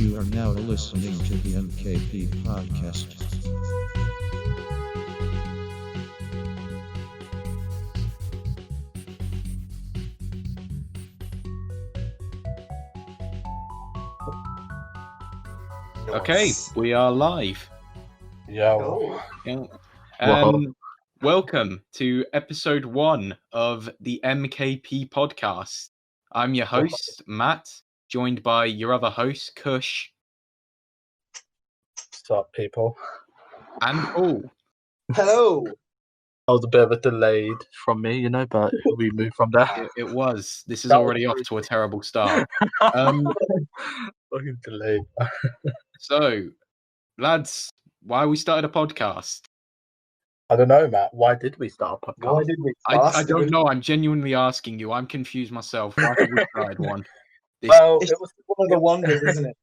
You are now listening to the M.K.P podcast. Okay, we are live. Yo. Welcome to episode 1 of the M.K.P podcast. I'm your host, Matt, joined by your other host, Kush. What's up, people? And Paul. Hello. That was a bit of a delayed from me, but we moved from there. It was. This is That already was off to a terrible start. Fucking delayed. So, lads, why we started a podcast? I don't know, Matt. Why did we start a podcast? Why did we I don't know. I'm genuinely asking you. I'm confused myself. Why did we started one? Well, It's it was one of the wonders, isn't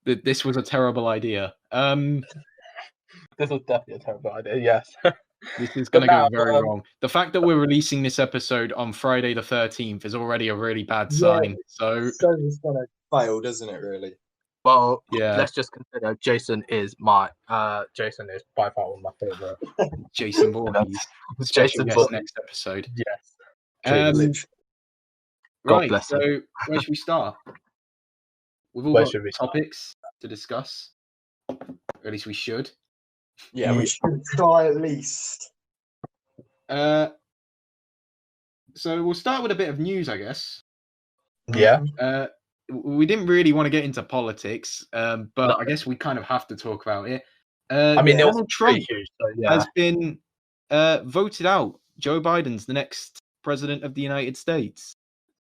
it? This was a terrible idea. This was definitely a terrible idea. Yes. This is going to But go now, very wrong. The fact that we're releasing this episode on Friday the 13th is already a really bad sign. So it's gonna fail, doesn't it? Really. Well, yeah, let's just consider Jason is by far one of my favorite. Jason Voorhees, special guest next episode. Yes. God Right. bless So him. where should we start? We've all Where got should we start? topics to discuss. Or at least we should. Yeah, we should try at least. So we'll start with a bit of news, I guess. Yeah. We didn't really want to get into politics, but I guess we kind of have to talk about it. I mean, Donald Trump huge, so yeah. has been voted out. Joe Biden's the next president of the United States.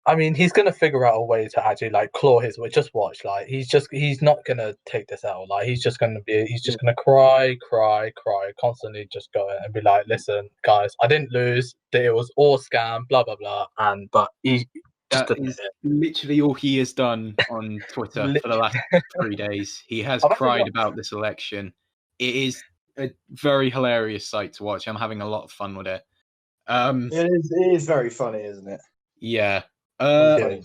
I mean, he's gonna figure out a way to actually claw his way. Just watch, he's not gonna take this out. He's just gonna cry, constantly just going and be like, "Listen, guys, I didn't lose. It was all scam, blah blah blah." But he just That is literally all he has done on Twitter for the last 3 days. He has cried about this election. It is a very hilarious sight to watch. I'm having a lot of fun with it. It is very funny, isn't it? Yeah. Biden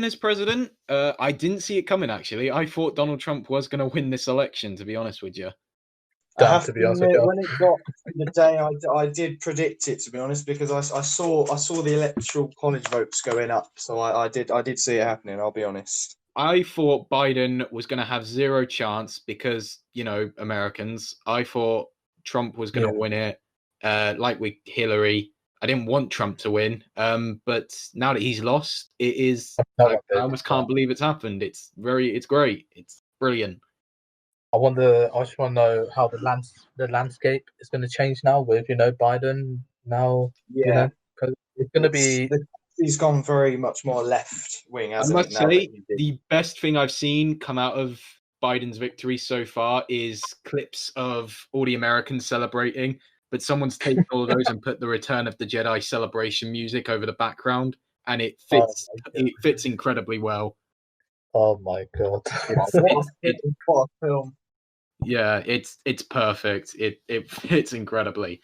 as president, I didn't see it coming, actually. I thought Donald Trump was going to win this election, to be honest with you. I have to be honest with you. When it got the day, I did predict it, to be honest, because I saw the electoral college votes going up, so I did see it happening. I'll be honest. I thought Biden was going to have zero chance because, Americans. I thought Trump was going to win it, like with Hillary. I didn't want Trump to win, but now that he's lost, it is. I almost can't believe it's happened. It's great. It's brilliant. I just want to know how the landscape is going to change now with Biden now. Yeah, because it's going to be. He's gone very much more left wing. I must say, the best thing I've seen come out of Biden's victory so far is clips of all the Americans celebrating. But someone's taken all of those and put the Return of the Jedi celebration music over the background, and it fits. It fits incredibly well. Oh my god! What a film! Yeah, it's perfect. It fits incredibly.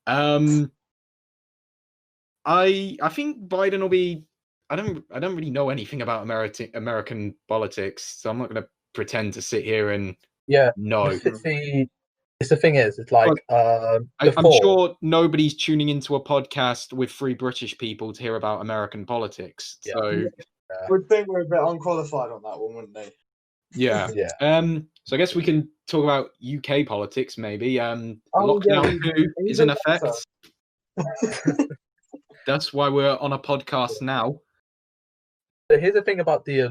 I think Biden will be. I don't really know anything about American politics, so I'm not going to pretend to sit here and know. The thing is, it's like I'm sure nobody's tuning into a podcast with 3 British people to hear about American politics. Yeah. So I would think we're a bit unqualified on that one, wouldn't they? Yeah. So I guess we can talk about UK politics maybe. Lockdown 2 is in effect. That's why we're on a podcast now. So here's the thing about the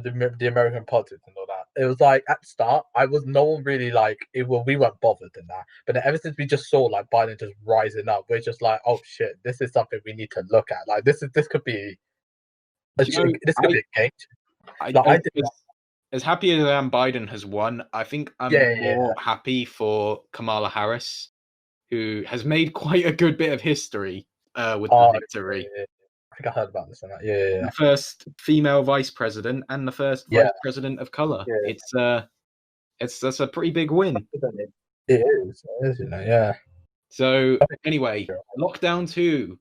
American politics and all that. It was like at the start, no one really we weren't bothered in that. But then ever since we just saw Biden just rising up, we're just like, oh shit, this is something we need to look at. This could be a game. As happy as I am Biden has won, I think I'm more happy for Kamala Harris, who has made quite a good bit of history with the victory. Yeah. I think I heard about this and that. Yeah. The first female vice president and the first vice president of color. Yeah. That's a pretty big win. It is, yeah. So anyway, Lockdown 2,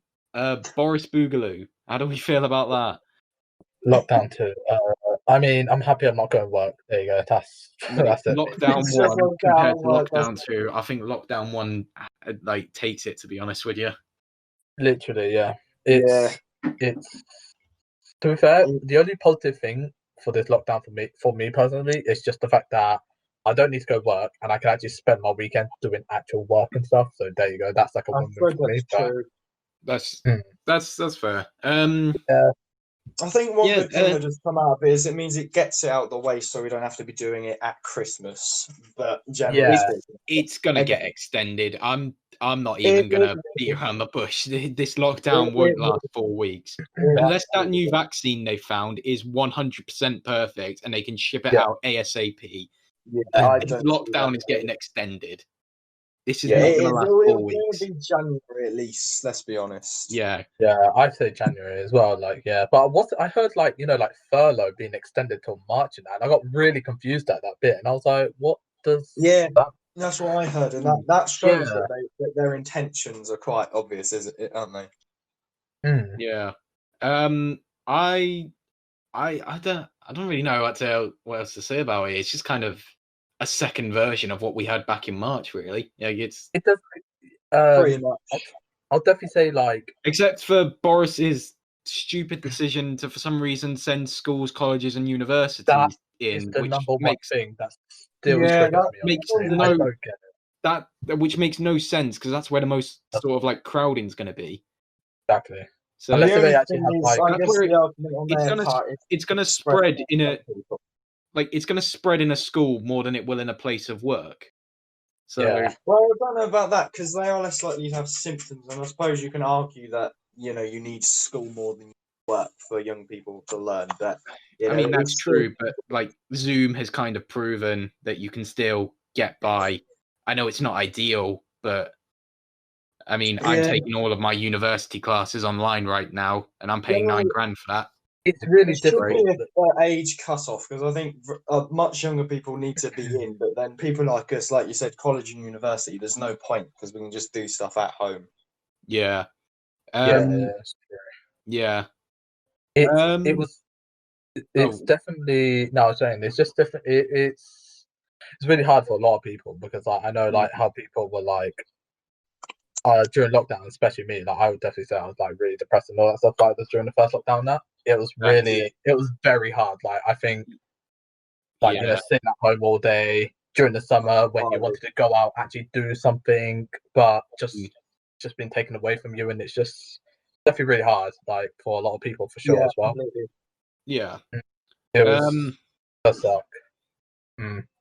Boris Boogaloo. How do we feel about that? Lockdown 2. I mean, I'm happy I'm not going to work. There you go. That's it. Lockdown It's just 1 compared to lockdown, lockdown 2. I think lockdown 1 like takes it, to be honest with you. Literally, yeah. It's to be fair, the only positive thing for this lockdown for me personally, is just the fact that I don't need to go work and I can actually spend my weekend doing actual work and stuff. So there you go. That's like a win-win for me. true. That's fair. Yeah. I think one good thing that just come out of it is it means it gets it out of the way, so we don't have to be doing it at Christmas. But generally, it's gonna get extended. I'm not even gonna beat around the bush. This lockdown won't last 4 weeks unless that new vaccine they found is 100% perfect and they can ship it out ASAP. Yeah, this lockdown is getting extended. This is not going to last 4 weeks. It'll be January at least. Let's be honest. Yeah, I'd say January as well. Like, but I heard like like furlough being extended till March and that. And I got really confused at that bit, and I was like, what does? That... That's what I heard, and that shows that their intentions are quite obvious, aren't they? Yeah. I don't really know what else to say about it. It's just kind of a second version of what we had back in March, really. Yeah, it does pretty much. I'll definitely say like, except for Boris's stupid decision to, for some reason, send schools, colleges, and universities in, the which number one makes thing that still triggers me. Which makes no sense because that's where the most sort of like crowding's going to be. Exactly. So unless they actually have it's going to spread in a it's going to spread in a school more than it will in a place of work. So well, I don't know about that because they are less likely to have symptoms, and I suppose you can argue that you need school more than work for young people to learn. But I mean that's true, but like Zoom has kind of proven that you can still get by. I know it's not ideal, but I mean I'm taking all of my university classes online right now, and I'm paying $9,000 for that. It's really difficult. An age cut-off because I think much younger people need to be in, but then people like us, like you said, college and university, there's no point because we can just do stuff at home. Yeah. Yeah. It's definitely no. I was saying it's just different. It's really hard for a lot of people because I know like how people were like during lockdown, especially me. Like I would definitely say I was like really depressed and all that stuff like this during the first lockdown. That it was it was very hard. Like I think like sitting at home all day during the summer when you wanted to go out, actually do something, but just being taken away from you, and it's just definitely really hard. Like for a lot of people, for sure as well. Completely. Yeah, it was. That suck.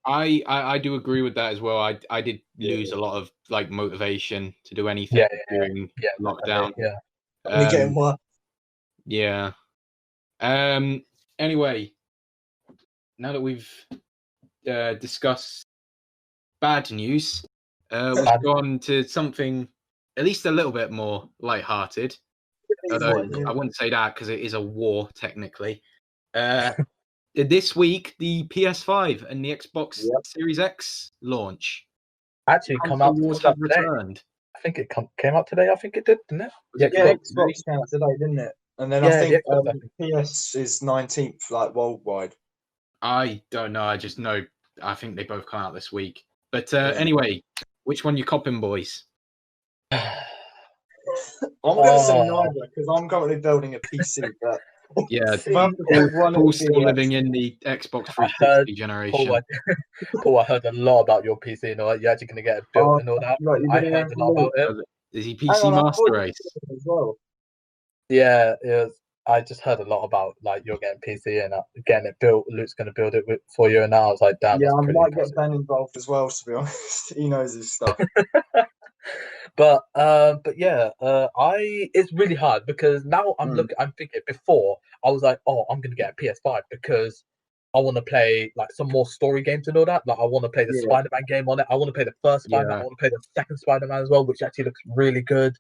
I do agree with that as well. I did lose a lot of like motivation to do anything during lockdown. Getting worse. Yeah. Anyway, now that we've discussed bad news, we've gone to something at least a little bit more lighthearted. Although I wouldn't say that because it is a war technically. This week, the PS5 and the Xbox Series X launch. Actually, come out returned. I think it came out today. I think it did, didn't it? Xbox came out today, didn't it? And then I think PS is 19th, like worldwide. I don't know. I just know. I think they both come out this week. But anyway, which one you copping, boys? I'm going to say neither because I'm currently building a PC, but. Yeah, Paul's still living in the Xbox 360 generation. Paul, I heard a lot about your PC and all that. You're actually going to get it built and all that. I heard a lot about it. Is he PC Master Race? As well. Yeah, I just heard a lot about like you're getting PC and getting it built. Luke's going to build it for you, and now I was like, damn. Yeah, I might get Ben involved as well. To be honest, he knows his stuff. But yeah, it's really hard because now I'm thinking. Before I was like, oh, I'm gonna get a PS5 because I want to play like some more story games and all that. Like I want to play the Spider-Man game on it. I want to play the first Spider-Man. I want to play the second Spider-Man as well, which actually looks really good.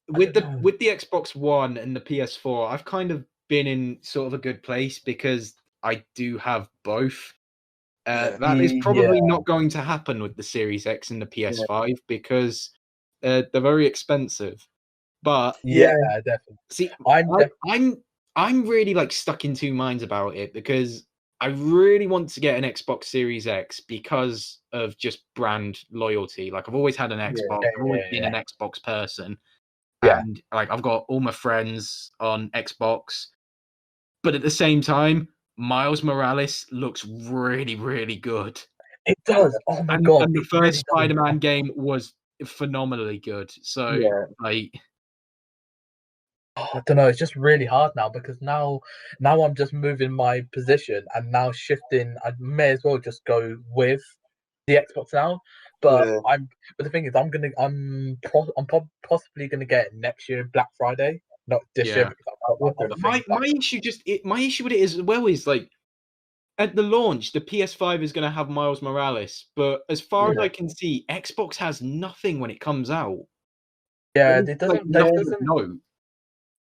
With the Xbox One and the PS4, I've kind of been in sort of a good place because I do have both. That is probably not going to happen with the Series X and the PS5 because they're very expensive. But definitely. See, I'm really like stuck in two minds about it because I really want to get an Xbox Series X because of just brand loyalty. Like I've always had an Xbox. I've always been an Xbox person. Yeah. And like I've got all my friends on Xbox. But at the same time, Miles Morales looks really, really good. It does. Oh my god! And the first really Spider-Man game was phenomenally good. So Yeah. like, I don't know. It's just really hard now because now I'm just moving my position and now shifting. I may as well just go with the Xbox now. But Yeah. But the thing is, I'm possibly gonna get it next year, Black Friday, not this year yeah. because I'm out with other things. My issue with it as well is like at the launch, the PS5 is going to have Miles Morales, but as far as I can see, Xbox has nothing when it comes out. Yeah, It it like, doesn't. nothing Doesn't. no. I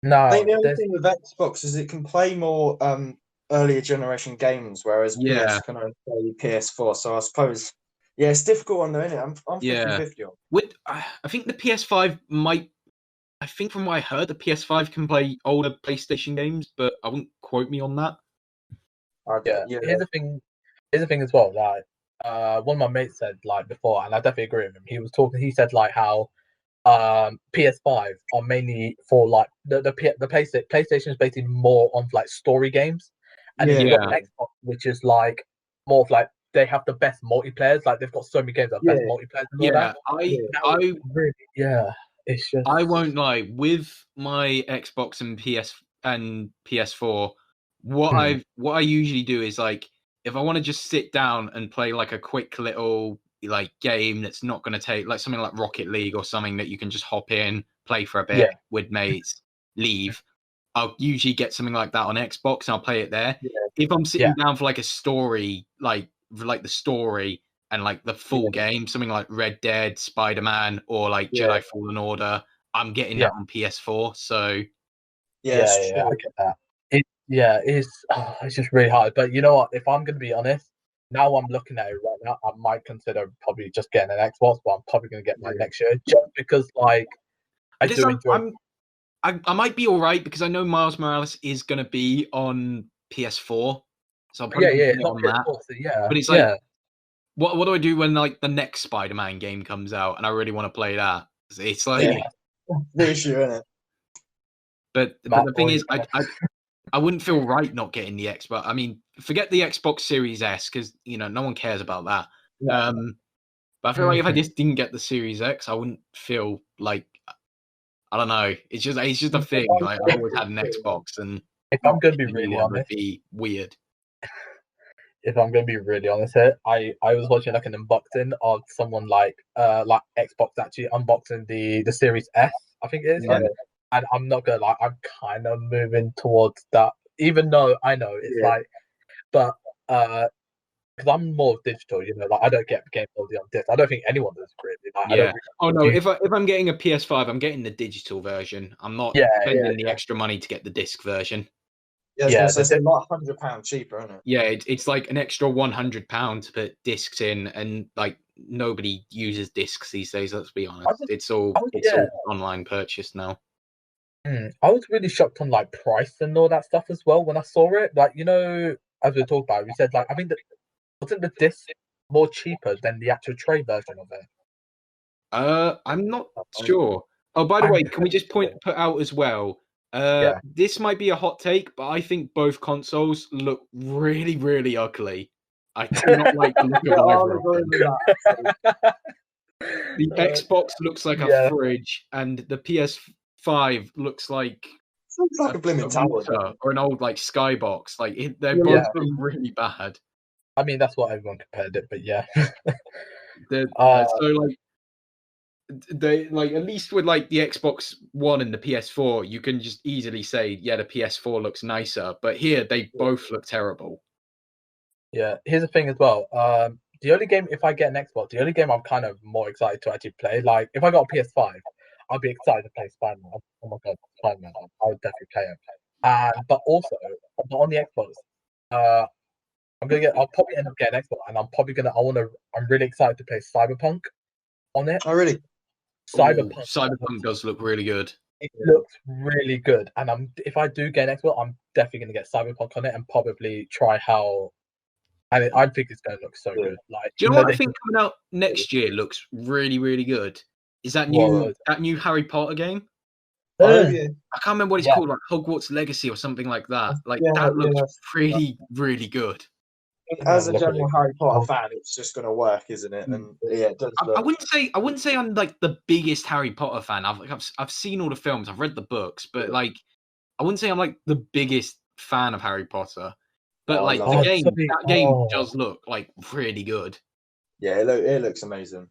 No, think the only there's thing with Xbox is it can play more earlier generation games, whereas Yeah. PS can only play PS4. So I suppose, yeah, it's difficult on there, isn't it? I'm Yeah. 50-50 on. With I think the PS5 might. I think from what I heard, the PS5 can play older PlayStation games, but I wouldn't quote me on that. yeah. Here's the thing. Here's the thing as well. Like, one of my mates said like before, and I definitely agree with him. He was talking. He said like how PS5 are mainly for like the PlayStation is basically more on like story games, and then you've got Xbox, which is like more of like they have the best multiplayers. Like they've got so many games that have best multiplayers and all that. I really, it's just I won't lie. With my Xbox and PS4, what I usually do is like if I want to just sit down and play like a quick little like game that's not going to take like something like Rocket League or something that you can just hop in, play for a bit with mates, leave. I'll usually get something like that on Xbox and I'll play it there. If I'm sitting down for like a story, like the story and like the full game, something like Red Dead, Spider-Man, or like Jedi Fallen Order, I'm getting that on PS4. So I get that. It's just really hard. But you know what? If I'm going to be honest, now I'm looking at it right now, I might consider probably just getting an Xbox, but I'm probably going to get mine next year just because, like, I do enjoy. I might be all right because I know Miles Morales is going to be on PS4, so I'll probably get on that. So, but it's like, what do I do when like the next Spider-Man game comes out and I really want to play that? It's like the issue, isn't it? But the thing is, I wouldn't feel right not getting the Xbox. I mean, forget the Xbox Series S because no one cares about that. But I feel like if I just didn't get the Series X, I wouldn't feel like I don't know. It's just a thing. Like I've always had an Xbox, and if I'm going to be really honest, would be weird. If I'm going to be really honest here, I was watching like an unboxing of someone like Xbox actually unboxing the Series S, I think it is. And I'm not gonna lie, I'm kind of moving towards that, even though I know it's like, but because I'm more digital, like I don't get games on disc. I don't think anyone does really. Like, if I'm getting a PS5, I'm getting the digital version. I'm not spending the extra money to get the disc version. Yeah, it's like £100 cheaper, isn't it? Yeah, it's like an extra £100 to put discs in, and like nobody uses discs these days. Let's be honest, it's all online purchase now. I was really shocked on like price and all that stuff as well when I saw it. Like as we talked about, we said like I think that wasn't the disc more cheaper than the actual tray version of it. I'm not sure. Oh, by the way, can we just put out as well? This might be a hot take, but I think both consoles look really, really ugly. I do not like the look of either of them. The Xbox looks like a fridge, and the PS5 looks like a blooming tower or an old like skybox. Like they both look really bad. I mean, that's what everyone compared it, but yeah. So like they like at least with like the Xbox One and the PS4, you can just easily say, yeah, the PS4 looks nicer. But here they both look terrible. Yeah, here's the thing as well. The only game, if I get an Xbox, the only game I'm kind of more excited to actually play, like if I got a PS5, I'd be excited to play Spider-Man. Oh my god, Spider-Man! I would definitely play it. But also on the Xbox, I'll probably end up getting an Xbox, and I'm really excited to play Cyberpunk on it. Oh really? Cyberpunk does look really good. it looks really good. And if I do get an Xbox, I'm definitely going to get Cyberpunk on it and probably try how. And I think it's going to look so good. Like, do you know what I think coming out next year looks really, really good? Is that new Harry Potter game? Oh, yeah. I can't remember what it's called, like Hogwarts Legacy or something like that. Like that looks really, really good. As a general Harry Potter fan, it's just going to work, isn't it? And yeah, it does look... I wouldn't say I'm like the biggest Harry Potter fan. I've seen all the films, I've read the books, but like I wouldn't say I'm like the biggest fan of Harry Potter. But like that game does look like really good. Yeah, it looks amazing.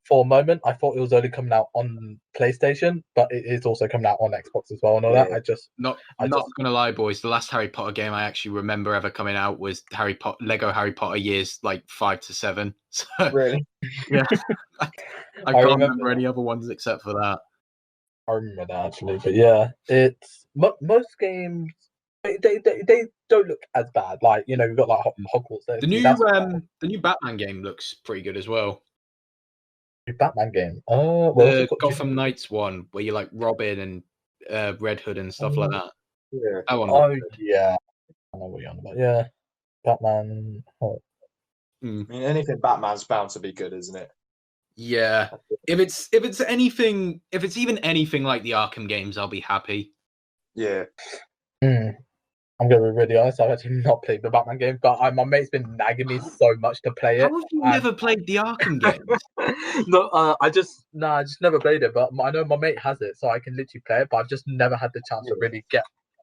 For a moment, I thought it was only coming out on PlayStation, but it is also coming out on Xbox as well and all that. Not gonna lie, boys. The last Harry Potter game I actually remember ever coming out was Lego Harry Potter years like 5 to 7. So, really? Yeah. I can't remember any other ones except for that. I remember that actually, but yeah, it's most games. They don't look as bad. Like, you know, we've got like Hogwarts. The new Batman game looks pretty good as well. Batman game. The Gotham Knights one where you like Robin and Red Hood and stuff like that. Yeah. Yeah. I know what you're on about. Yeah. Batman. I mean, anything Batman's bound to be good, isn't it? Yeah. If it's even anything like the Arkham games, I'll be happy. Yeah. I'm going to be really honest. I've actually not played the Batman game, but my mate's been nagging me so much to play it. How have you never played the Arkham games? No, I just never played it. But I know my mate has it, so I can literally play it. But I've just never had the chance to really get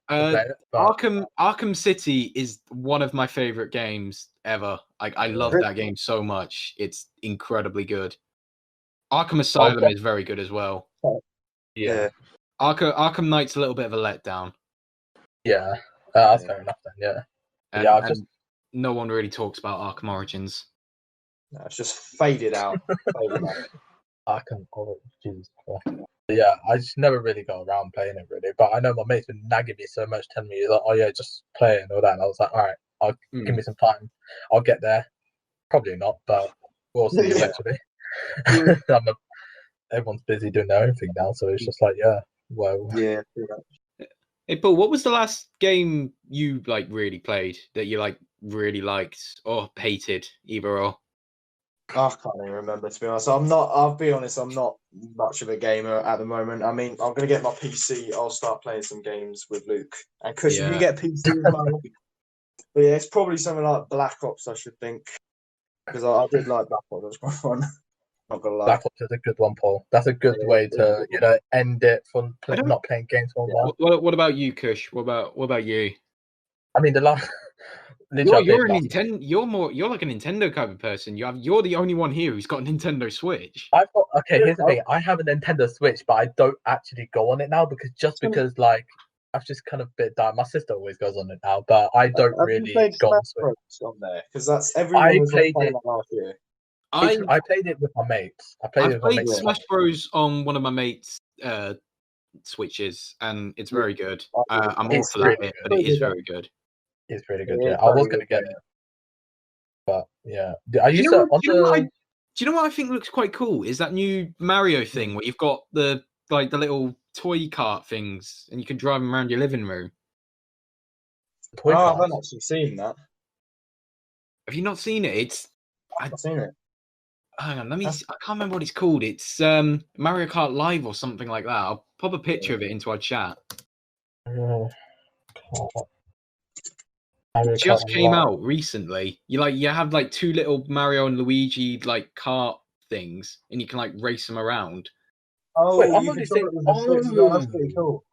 to play it. But... Arkham City is one of my favorite games ever. I love that game so much. It's incredibly good. Arkham Asylum is very good as well. Yeah. Arkham Knight's a little bit of a letdown. Yeah. That's fair enough then, yeah. And no one really talks about Arkham Origins. No, it's just faded out. Arkham Origins. Yeah, I just never really got around playing it really. But I know my mate's been nagging me so much, telling me like, oh yeah, just play it and all that. And I was like, all right, give me some time. I'll get there. Probably not, but we'll see eventually. Everyone's busy doing their own thing now, so it's just like, yeah, well. Yeah. Hey, Paul, what was the last game you like really played that you like really liked or hated, either or? I can't even remember, to be honest. I'll be honest, I'm not much of a gamer at the moment. I mean, I'm going to get my PC. I'll start playing some games with Luke. And Chris, if you get PC as well. But yeah, it's probably something like Black Ops, I should think. Because I did like Black Ops. It was quite fun. Not gonna lie. Black Ops is a good one, Paul. That's a good way to, end it from not playing games for a while. What about you, Kush? What about you? I mean, the last. You're a Nintendo. You're like a Nintendo kind of person. You're the only one here who's got a Nintendo Switch. Here's the thing. I have a Nintendo Switch, but I don't actually go on it now because like I've just kind of bit down. My sister always goes on it now, but I don't really go on Switch on there because that's everyone was playing it last year. I played it with my mates. I played Smash Bros on one of my mates' Switches, and it's very good. I'm all for that bit, but it is very good. It's really good. Yeah, I was going to get it, but yeah. Do you know what I think looks quite cool? Is that new Mario thing where you've got the little toy cart things, and you can drive them around your living room. I haven't actually seen that. Have you not seen it? I've seen it. Hang on, I can't remember what it's called. It's Mario Kart Live or something like that. I'll pop a picture of it into our chat. It just came out recently. You have like two little Mario and Luigi like kart things, and you can like race them around. Oh, wait, I'm already saying that's pretty cool.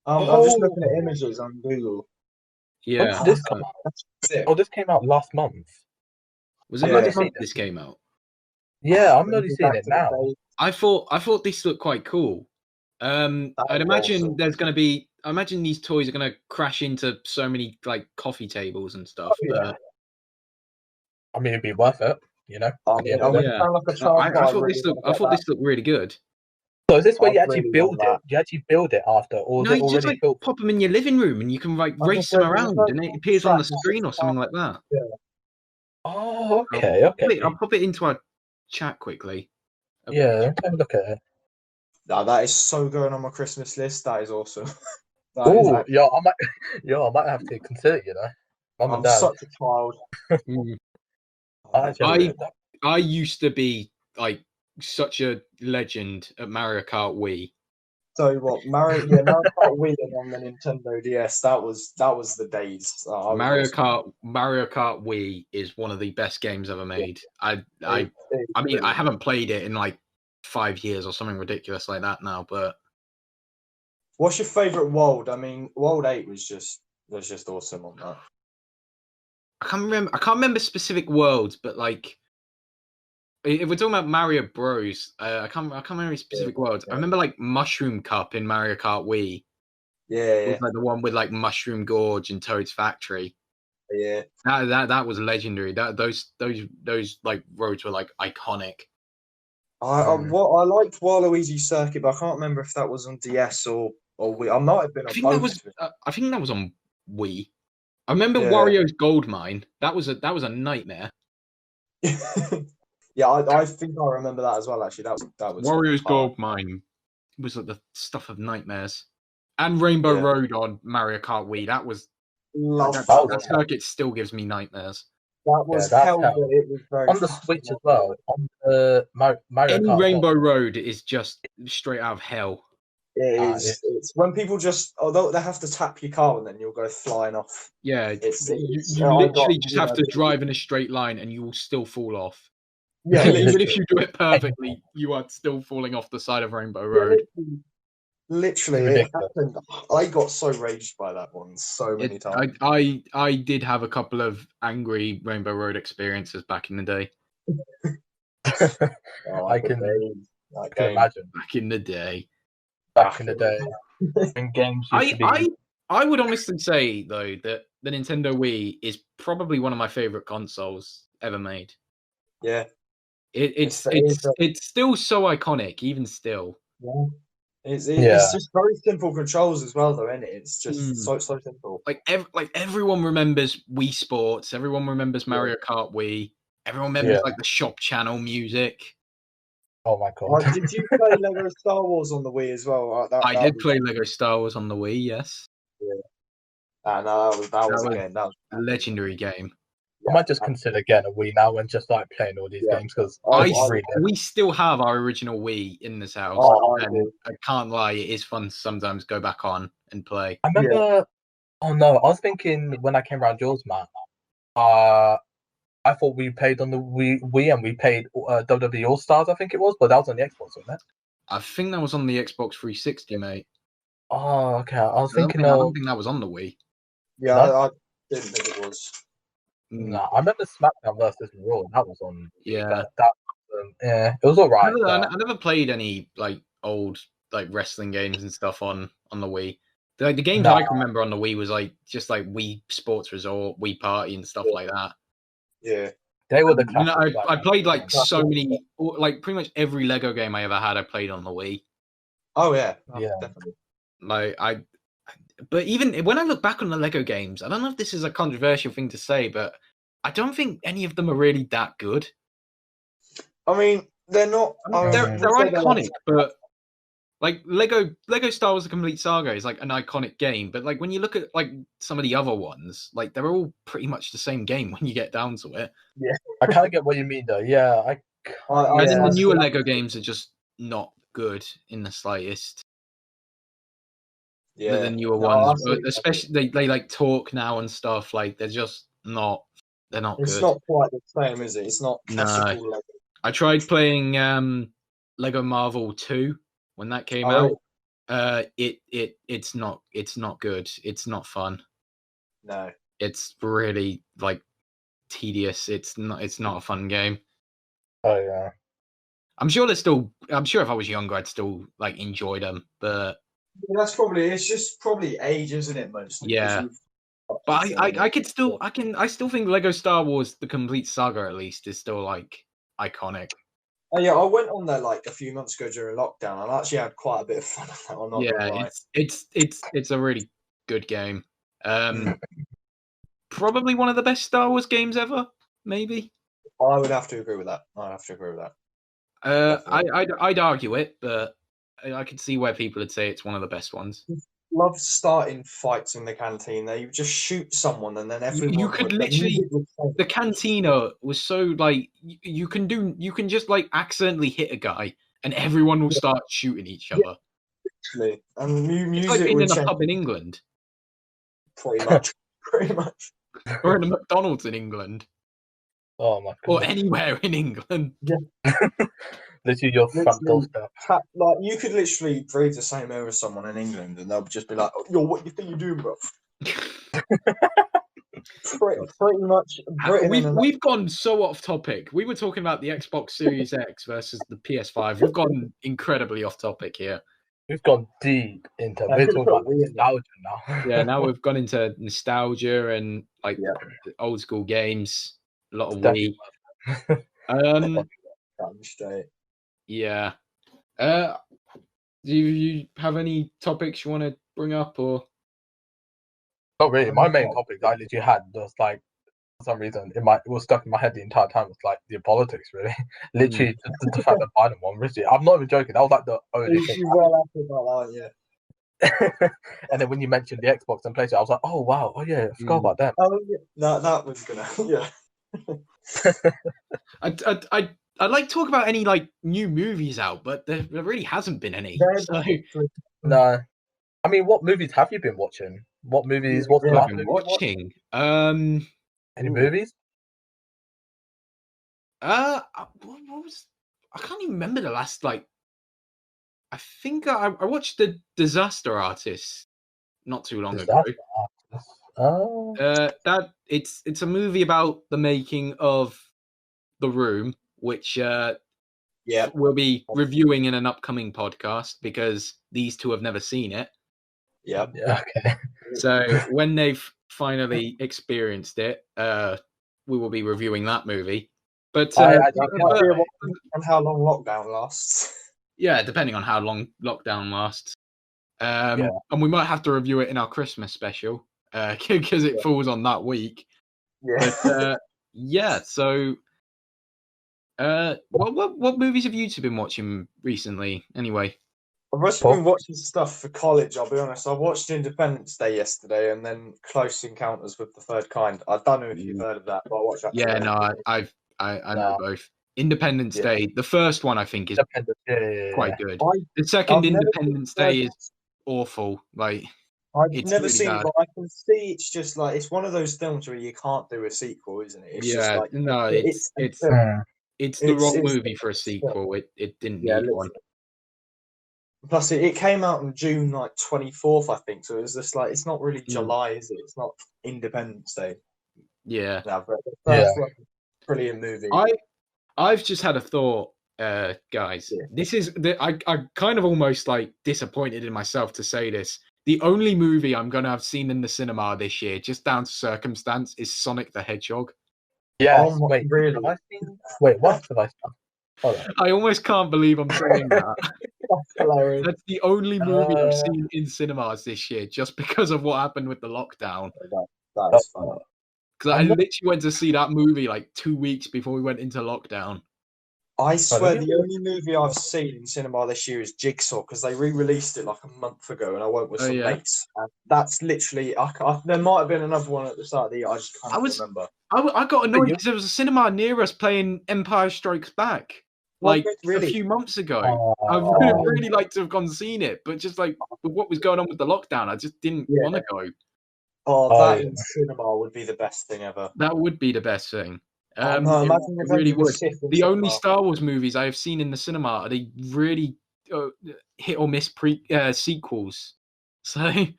I'm just looking at images on Google. Yeah. This came out last month. Was it last month this came out? Yeah, I'm only seeing it now. I thought this looked quite cool. I'd imagine I imagine these toys are going to crash into so many like coffee tables and stuff. I mean, it'd be worth it, I thought this looked really good. So is this where you actually build it? Do you actually build it after, or no? You just built? Pop them in your living room, and you can like race them around, and it appears on the screen or something like that. Yeah. Oh, okay. I'll pop it into our chat quickly. Yeah, have a look at it. That is so going on my Christmas list. That is awesome. That is Oh, actually, I might have to consider. Mum and I'm Dad. such a child. Mm. I actually I used to be like such a legend at Mario Kart Wii. Tell you what, Mario Kart Wii and on the Nintendo DS. That was the days. I was awesome. Mario Kart Wii is one of the best games ever made. I It's mean, I brilliant. haven't played it in like 5 years or something ridiculous like that now, but What's your favorite world? I mean, World 8 was just awesome on that. I can't remember specific worlds, but like if we're talking about Mario Bros, I can't remember any specific worlds. I remember like Mushroom Cup in Mario Kart Wii. Yeah, Was like the one with like Mushroom Gorge and Toad's Factory. yeah. That was legendary. Those like roads were like iconic. I liked Waluigi Circuit, but I can't remember if that was on DS or Wii. I might have been on both. I think that was on Wii. I remember Yeah. Wario's Gold Mine. That was a nightmare. Yeah, I think I remember that as well. Actually, that was Wario's hard. Gold Mine was like the stuff of nightmares. And Rainbow Road on Mario Kart Wii. That circuit still gives me nightmares. That was hell, but it was very on the Switch as well. On the Mario Any Kart Rainbow Road is just straight out of hell. It is. It's when people just, although they have to tap your car and then you'll go flying off. Yeah, you literally just have to drive in a straight line and you will still fall off. Yeah, even if you do it perfectly, you are still falling off the side of Rainbow Road. Literally, it happened. I got so raged by that one so many times. I did have a couple of angry Rainbow Road experiences back in the day. I can imagine. Back in the day. When games I would honestly say though that the Nintendo Wii is probably one of my favorite consoles ever made. Yeah. It's still so iconic, even still. Yeah. It's just very simple controls as well, though, isn't it? It's just so simple. Like everyone remembers Wii Sports. Everyone remembers Mario Kart Wii. Everyone remembers like the shop channel music. Oh my god! Did you play Lego Star Wars on the Wii as well? I did play Lego Star Wars on the Wii. Yes. Yeah. No, that was a legendary game. I might just consider getting a Wii now and just like playing all these games because we still have our original Wii in this house, and I can't lie, it is fun to sometimes go back on and play. I remember. Oh no, I was thinking when I came around yours, Matt. I thought we played on the Wii and we played WWE All Stars. I think it was, but that was on the Xbox, wasn't it? I think that was on the Xbox 360, mate. Oh, okay. I was thinking. I don't think that was on the Wii. Yeah, I didn't think it was. No, I remember SmackDown versus Raw. That was on. Yeah, it was alright. I never played any like old like wrestling games and stuff on the Wii. The games I can remember on the Wii was like just like Wii Sports Resort, Wii Party, and stuff like that. Yeah, they were the classics. I played like so many, like pretty much every Lego game I ever had, I played on the Wii. Oh yeah, definitely. Like but even when I look back on the Lego games, I don't know if this is a controversial thing to say, but I don't think any of them are really that good. I mean, they're not. They're iconic, but like Lego Star Wars: The Complete Saga is like an iconic game. But like when you look at like some of the other ones, like they're all pretty much the same game when you get down to it. Yeah, I kind of get what you mean though. Yeah, the newer Lego games are just not good in the slightest. Yeah, the newer ones, especially they like talk now and stuff. Like they're just not. They're not. It's not quite the same, is it? It's not classical Lego. I tried playing Lego Marvel 2 when that came out. It's not good. It's not fun. No, it's really like tedious. It's not a fun game. Oh yeah. I'm sure if I was younger, I'd still like enjoy them, but. That's it's just probably age, isn't it? Mostly. Yeah. But I still think Lego Star Wars: The Complete Saga at least is still like iconic. Oh yeah, I went on there like a few months ago during lockdown. I actually had quite a bit of fun on that. It's a really good game. Probably one of the best Star Wars games ever. Maybe. I would have to agree with that. I'd argue it, but I could see where people would say it's one of the best ones. Love starting fights in the canteen. They just shoot someone and then everyone. You could literally. The cantina was so like you can just like accidentally hit a guy and everyone will start shooting each other. Literally. And It's music like being would in a change pub in England pretty much. Pretty much. or in a McDonald's in England Oh my or god. anywhere in England. Literally your front doorstep. Like you could literally breathe the same air as someone in England, and they'll just be like, "Oh, yo, what do you think you're doing, bro?" pretty much. We've gone so off topic. We were talking about the Xbox Series X versus the PS5. We've gone incredibly off topic here. We've gone deep into we're talking about nostalgia now. Yeah, now we've gone into nostalgia and like old school games. A lot of Wii. Yeah. Do you have any topics you want to bring up or? Not really. My main topic I literally had was like, for some reason, it was stuck in my head the entire time. It's like the politics, really. Literally, the fact that Biden won. Really, I'm not even joking. That was like the only thing. Well happy about that, yeah. And then when you mentioned the Xbox and PlayStation, I was like, oh wow, oh yeah, I forgot about them. Oh yeah, that was gonna, yeah. I'd like to talk about any like new movies out, but there really hasn't been any. So... No, I mean, what movies have you been watching? What movies? What's the last movie watching? Any movies? What was? I can't even remember the last. Like, I think I watched The Disaster Artist not too long ago. Oh. That it's a movie about the making of The Room, which we'll be reviewing in an upcoming podcast because these two have never seen it. Yeah. Okay. So when they've finally experienced it, we will be reviewing that movie. But on how long lockdown lasts. Yeah, depending on how long lockdown lasts. And we might have to review it in our Christmas special because it falls on that week. Yeah. But yeah. So, what movies have you two been watching recently? Anyway. I've also been watching stuff for college, I'll be honest. I watched Independence Day yesterday and then Close Encounters with the Third Kind. I don't know if you've heard of that, but I watched that. Yeah, no, I know both. Independence Day, the first one I think is quite good. The second Independence Day is awful. Like I've never seen it, but I can see it's just like it's one of those films where you can't do a sequel, isn't it? It's just like no, it's the wrong movie for a sequel. It didn't need one. Plus, it came out on June 24th, I think. So it was just like it's not really July, is it? It's not Independence Day. Yeah. Brilliant movie. I've just had a thought, guys. Yeah. This is I kind of almost like disappointed in myself to say this. The only movie I'm gonna have seen in the cinema this year, just down to circumstance, is Sonic the Hedgehog. Yeah. Wait, really? Wait, what have I seen? I almost can't believe I'm saying that. That's the only movie I've seen in cinemas this year, just because of what happened with the lockdown. That's funny. Because I literally went to see that movie like 2 weeks before we went into lockdown. I swear the only movie I've seen in cinema this year is Jigsaw because they re-released it like a month ago and I went with some mates. And that's literally, there might have been another one at the start of the year, I just can't remember. I got annoyed because there was a cinema near us playing Empire Strikes Back a few months ago. I would really like to have gone and seen it, but just like with what was going on with the lockdown, I just didn't want to go. That in cinema would be the best thing ever. That would be the best thing. It really would. The only Star Wars movies I have seen in the cinema are the really hit or miss sequels. So I've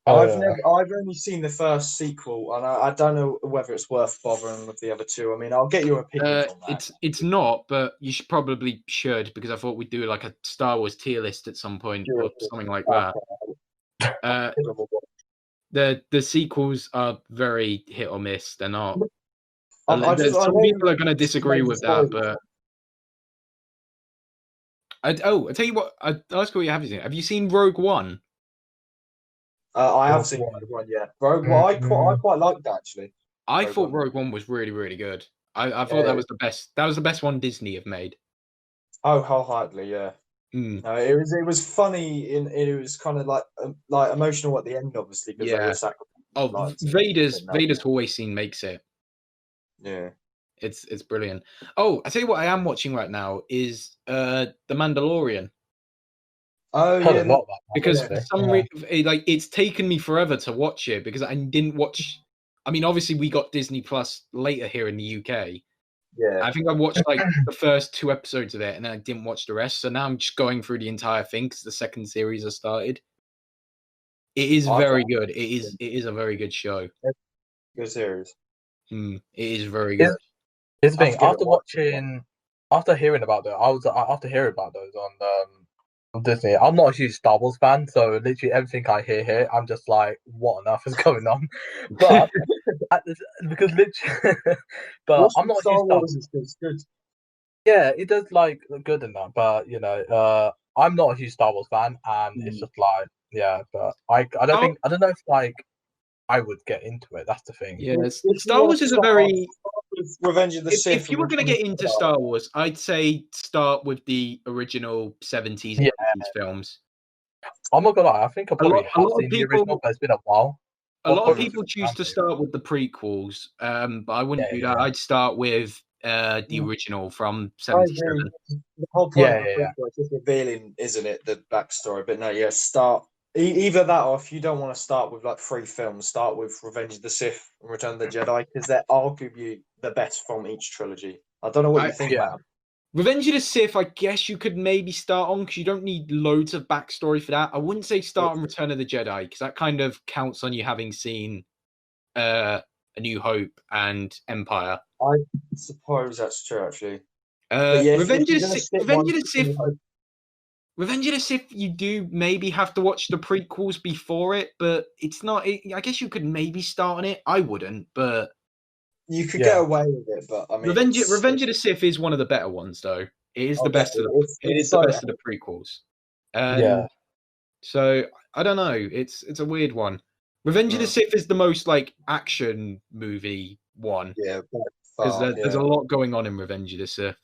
only seen the first sequel, and I don't know whether it's worth bothering with the other two. I mean, I'll get your opinion on that. It's not, but you should because I thought we'd do like a Star Wars tier list at some point or something like that. The sequels are very hit or miss. They're not. Some people are going to disagree with that, but I tell you what. I'll ask what you have seen. Have you seen Rogue One? I have seen Rogue One. Yeah, Rogue One. I quite liked that actually. I thought Rogue One was really, really good. I thought that was the best. That was the best one Disney have made. Oh, wholeheartedly, yeah. It was funny. It was kind of like emotional at the end, obviously, because they Yeah. were sacrificed. Oh, Vader's always scene makes it. Yeah. It's brilliant. Oh, I tell you what I am watching right now is The Mandalorian. Oh Heard yeah, a lot about that, Because actually. for some reason, it's taken me forever to watch it because I didn't watch. I mean, obviously we got Disney Plus later here in the UK. yeah. I think I watched like the first 2 episodes of it, and then I didn't watch the rest. So now I'm just going through the entire thing because the second series has started. It is very good. It is a very good show. Good series. It is very good. Here's the thing. I've given After hearing about after hearing about those on Disney. I'm not a huge Star Wars fan, so literally everything I hear here, I'm just like, what on earth is going on? But because literally, but I'm not a huge Star Wars. It's good. Yeah, it does like good in that, but I'm not a huge Star Wars fan, and it's just like, yeah, but I don't know if like I would get into it. That's the thing. Yeah, Star Wars is a very Revenge of the Sith. If you were going to get into Star Wars, I'd say start with the original 70s and 80s films. I'm not gonna lie, I think I probably have seen the people, original, but it's been a while. A lot of people choose to start with the prequels, but I wouldn't do that. I'd start with the original from 77. The whole point of the prequel is just revealing, isn't it, the backstory? But no, yeah, start either that, or if you don't want to start with like 3 films, start with Revenge of the Sith and Return of the Jedi, because they're arguably the best from each trilogy. I don't know what you think, man. Revenge of the Sith, I guess you could maybe start on because you don't need loads of backstory for that. I wouldn't say start on Return of the Jedi because that kind of counts on you having seen A New Hope and Empire. I suppose that's true, actually. Revenge of the Sith, you do maybe have to watch the prequels before it, but it's not. I guess you could maybe start on it. I wouldn't, but you could get away with it. But I mean, Revenge of the Sith is one of the better ones, though. It is the best of the. It is the best of the prequels. So I don't know. It's a weird one. Revenge of the Sith is the most like action movie one. Yeah, because there's a lot going on in Revenge of the Sith.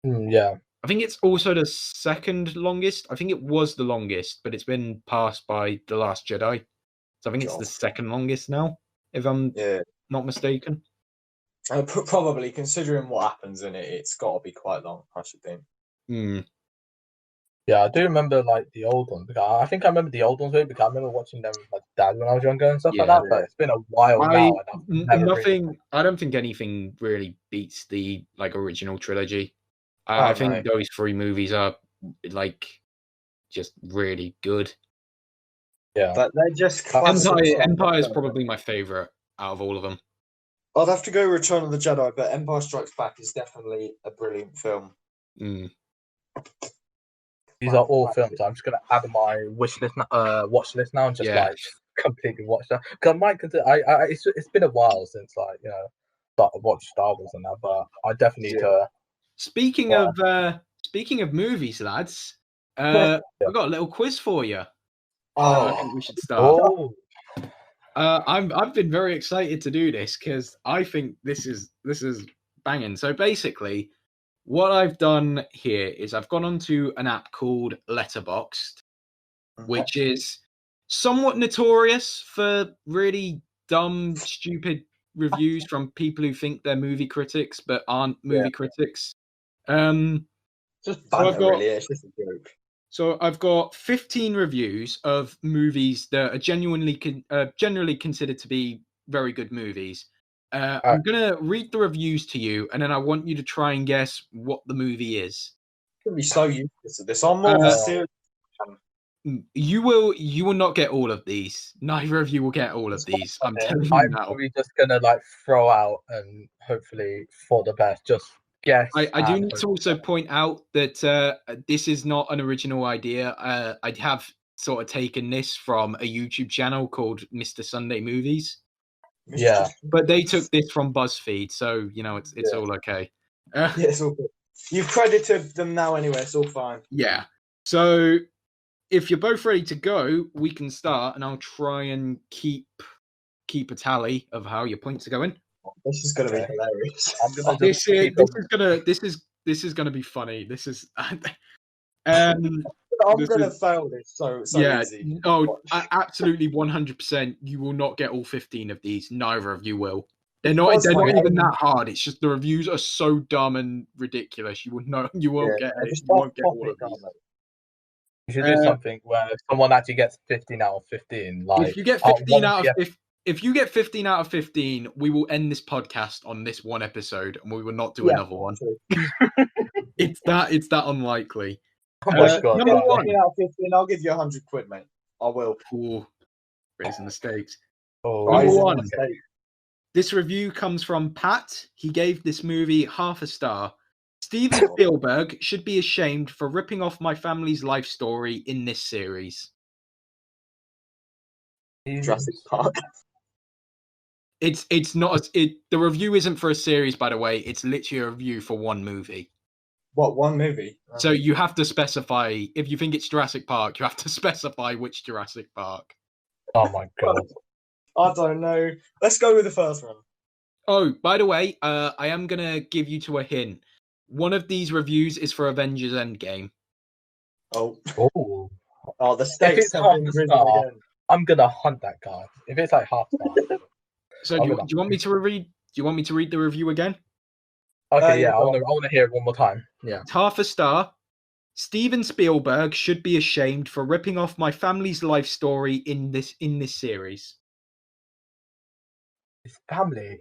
Yeah. I think it's also the second longest. I think it was the longest, but it's been passed by The Last Jedi. So I think it's the second longest now, if I'm not mistaken. Probably, considering what happens in it, it's got to be quite long, I should think. Yeah, I do remember like the old ones. I think I remember the old ones because I remember watching them with my dad when I was younger and stuff like that. But it's been a while now. I don't think anything really beats the like original trilogy. I think those 3 movies are like just really good. Yeah, but they're just Empire is probably my favorite out of all of them. I'd have to go Return of the Jedi, but Empire Strikes Back is definitely a brilliant film. These are all films I'm just gonna add to my watch list now and just like completely watch that. Because I might consider. It's been a while since like watched Star Wars and that, but I definitely need to. Speaking of movies, lads, I've got a little quiz for you. I think we should start. I've been very excited to do this because I think this is banging. So basically, what I've done here is I've gone onto an app called Letterboxd, which is somewhat notorious for really dumb, stupid reviews from people who think they're movie critics but aren't movie critics. Just really. It's just a joke. So I've got 15 reviews of movies that are generally considered to be very good movies. I'm going to read the reviews to you, and then I want you to try and guess what the movie is. I'm going to be so useless at this. I'm more of a serious fan. You will not get all of these. Neither of you will get all of these. I'm telling you now. I'm probably just going to like throw out and hopefully for the best. Just guess. I do need to also point out that this is not an original idea. I have sort of taken this from a YouTube channel called Mr. Sunday Movies. Yeah, but they took this from BuzzFeed, so it's all okay. It's all good. You've credited them now anyway. It's all fine. Yeah. So if you're both ready to go, we can start, and I'll try and keep a tally of how your points are going. This is going to be hilarious. This is going to be funny. This is Um, I'm This gonna is- fail this so yeah. easy. Absolutely 100%. You will not get all 15 of these. Neither of you will. They're What's not my even aim? that hard. It's just the reviews are so dumb and ridiculous. You won't get I it. just You won't get off all of topic, these. aren't You should do Uh, something where someone actually gets 15 out of 15. Like If you get out 15 1 out PM. of if you get 15 out of 15, we will end this podcast on this one episode and we will not do Yeah, another one. true. It's that unlikely. Oh my god. Number right. one. 15 out of 15, I'll give you 100 quid, mate. I will. Ooh, raising the stakes. Oh, Number Rising one. the stake. This review comes from Pat. He gave this movie half a star. Steven Spielberg should be ashamed for ripping off my family's life story in this series. Jurassic Park. It's not the review isn't for a series, by the way. It's literally a review for one movie. What, one movie? So you have to specify, if you think it's Jurassic Park, you have to specify which Jurassic Park. Oh my god. I don't know. Let's go with the first one. Oh, by the way, I am going to give you to a hint. One of these reviews is for Avengers Endgame. Oh, Oh, the stakes it's have half been a risen star, again. I'm gonna hunt that guy. If it's like half star. So I'm do gonna- you want me to read? Do you want me to read the review again? Okay, yeah, yeah, I go want to hear it one more time. Yeah. It's half a star. Steven Spielberg should be ashamed for ripping off my family's life story in this series. His family.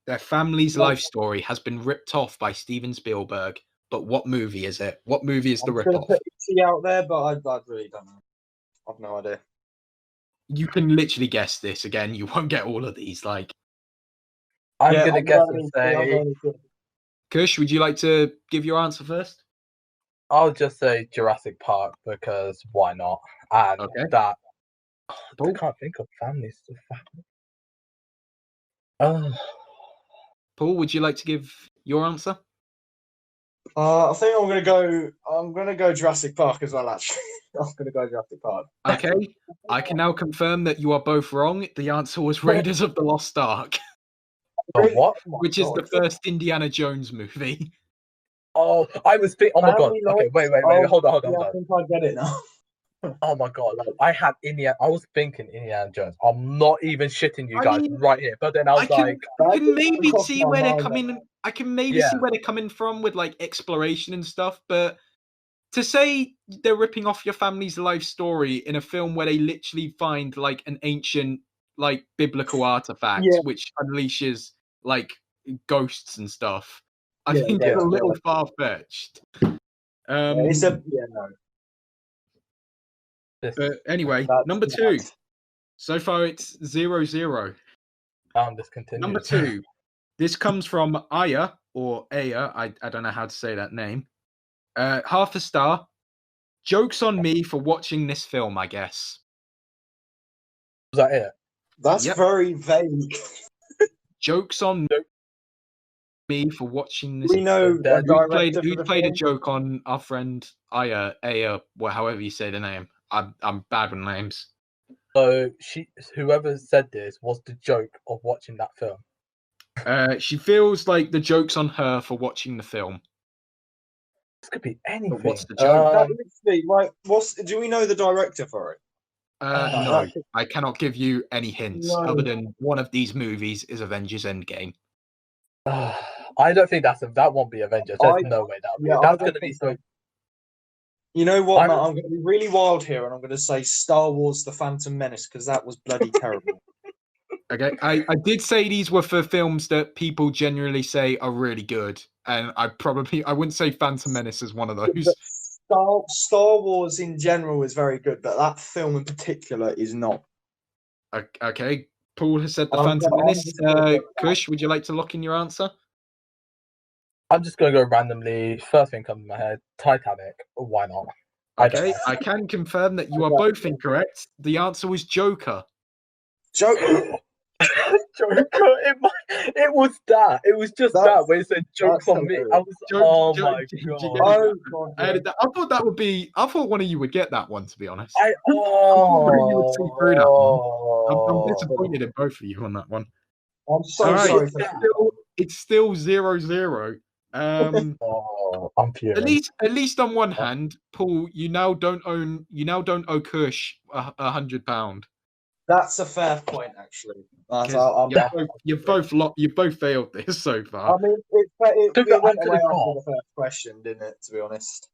Their family's Well- life story has been ripped off by Steven Spielberg. But what movie is it? What movie is the I'm going to rip-off? put E.T. out there, but I really don't know. I've no idea. You can literally guess this again. You won't get all of these. Like, I'm Yeah, gonna I'm guess going and E.T., I'm say going E.T. Kush, would you like to give your answer first? I'll just say Jurassic Park because why not? And Okay. that I Paul? can't think of family stuff. Oh, Paul, would you like to give your answer? I think I'm gonna go Jurassic Park as well, actually. I'm gonna go Jurassic Park. Okay. I can now confirm that you are both wrong. The answer was Raiders of the Lost Ark, what? which is the first Indiana Jones movie. Oh, I was thinking. Oh my god. Family Okay, life? wait. Oh, Hold on. Yeah, I think I get it now. Oh my god. I had Indiana. I was thinking Indiana Jones. I'm not even shitting you I guys mean, right here. But then I was like, I can maybe crossed see my where they're mind. coming. I can maybe see Yeah. where they're coming from with like exploration and stuff. But to say they're ripping off your family's life story in a film where they literally find like an ancient, like biblical artifact Yeah. which unleashes like ghosts and stuff, I Yeah, think yeah, it's a yeah. little far fetched. It's a no. But anyway, That's number not- two. So far, it's 0-0. discontinued. Number two. This comes from Aya or Aya. I don't know how to say that name. Half a star. Jokes on me for watching this film, I guess. Was that it? That's Yep. very vague. Jokes on me for watching this. We know The a director director Who for the played a film? joke on our friend Aya, well, however you say the name. I'm bad with names. So whoever said this was the joke of watching that film. She feels like the joke's on her for watching the film. This could be anything. what's the joke? That literally, like, do we know the director for it? No, I cannot give you any hints No. other than one of these movies is Avengers Endgame. I don't think that won't be Avengers. There's no way that'll be. Yeah, I That's don't gonna be think so. so. You know what, I'm- Matt? I'm going to be really wild here, and I'm going to say Star Wars: The Phantom Menace because that was bloody terrible. Okay, I did say these were for films that people generally say are really good, and I wouldn't say Phantom Menace is one of those. Star Wars in general is very good, but that film in particular is not. Okay, Paul has said the I'm Phantom gonna- I'm Menace. just gonna go- Kush, would you like to lock in your answer? I'm just gonna go randomly. First thing comes to my head: Titanic. Why not? Okay, I can confirm that you are both incorrect. The answer was Joker. Joker. Joker. It was that. It was just that where it said jokes that's on me. hilarious. I was. Oh my god. Oh, God. I thought that would be. I thought one of you would get that one. To be honest, I. you would see through that Oh. I'm disappointed in both of you on that one. I'm so All right. sorry. It's still 0-0. I'm furious. At least on one hand, Paul, you now don't owe Kush £100. That's a fair point, actually. You've both failed this so far. I mean, it went could've away after got- the first question, didn't it? To be honest.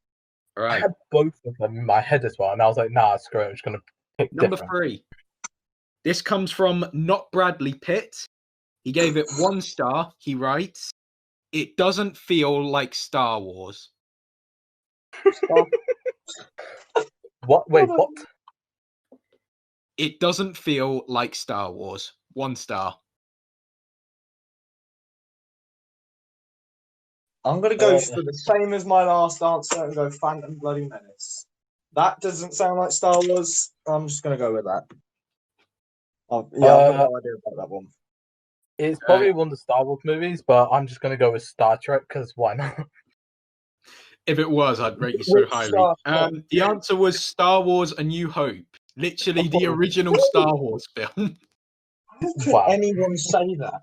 All I right. had both of them in my head as well, and I was like, nah, screw it. I'm just going to pick Number different. 3. This comes from Not Bradley Pitt. He gave it 1 star. He writes, "It doesn't feel like Star Wars." What? Wait, what? It doesn't feel like Star Wars. 1 star. I'm going to go for the same as my last answer and go Phantom Bloody Menace. That doesn't sound like Star Wars. I'm just going to go with that. I've got no idea about that one. It's probably one of the Star Wars movies, but I'm just going to go with Star Trek because why not? If it was, I'd rate you so Which highly. Star Trek? The answer was Star Wars: A New Hope. Literally the original Star Wars film. How could Wow. anyone say that?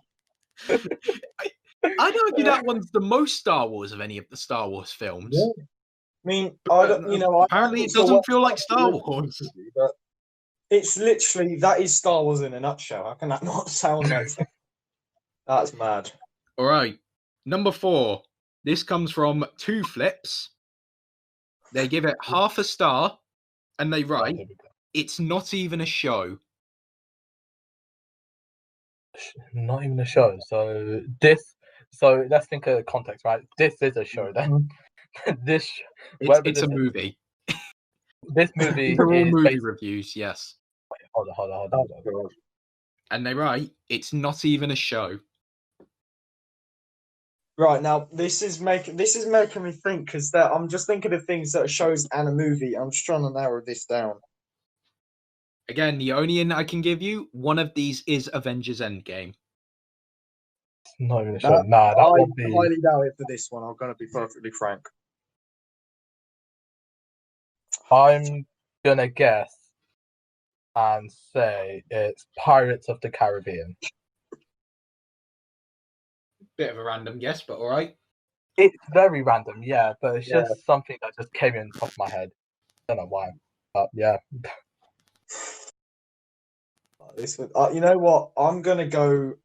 I'd argue that one's the most Star Wars of any of the Star Wars films. Yeah. I mean, I don't, Apparently, it doesn't feel like Star Wars. But it's literally, that is Star Wars in a nutshell. How can that not sound like That's mad. All right. Number 4. This comes from 2 Flips. They give it half a star and they write, "It's not even a show." Not even a show. So let's think of context, right? This is a show then. It's a movie. This movie They're all is movie reviews, yes. Hold on. And they write, "It's not even a show." Right, now this is making me think because I'm just thinking of things that are shows and a movie. I'm just trying to narrow this down. Again, the only hint I can give you, one of these is Avengers Endgame. It's not even a show. Nah, that won't be. I highly doubt it for this one. I'm going to be perfectly frank. I'm gonna guess and say it's Pirates of the Caribbean. Bit of a random guess, but all right. It's very random, yeah, but it's just something that just came in the top of my head. Don't know why, but yeah. You know what? I'm gonna go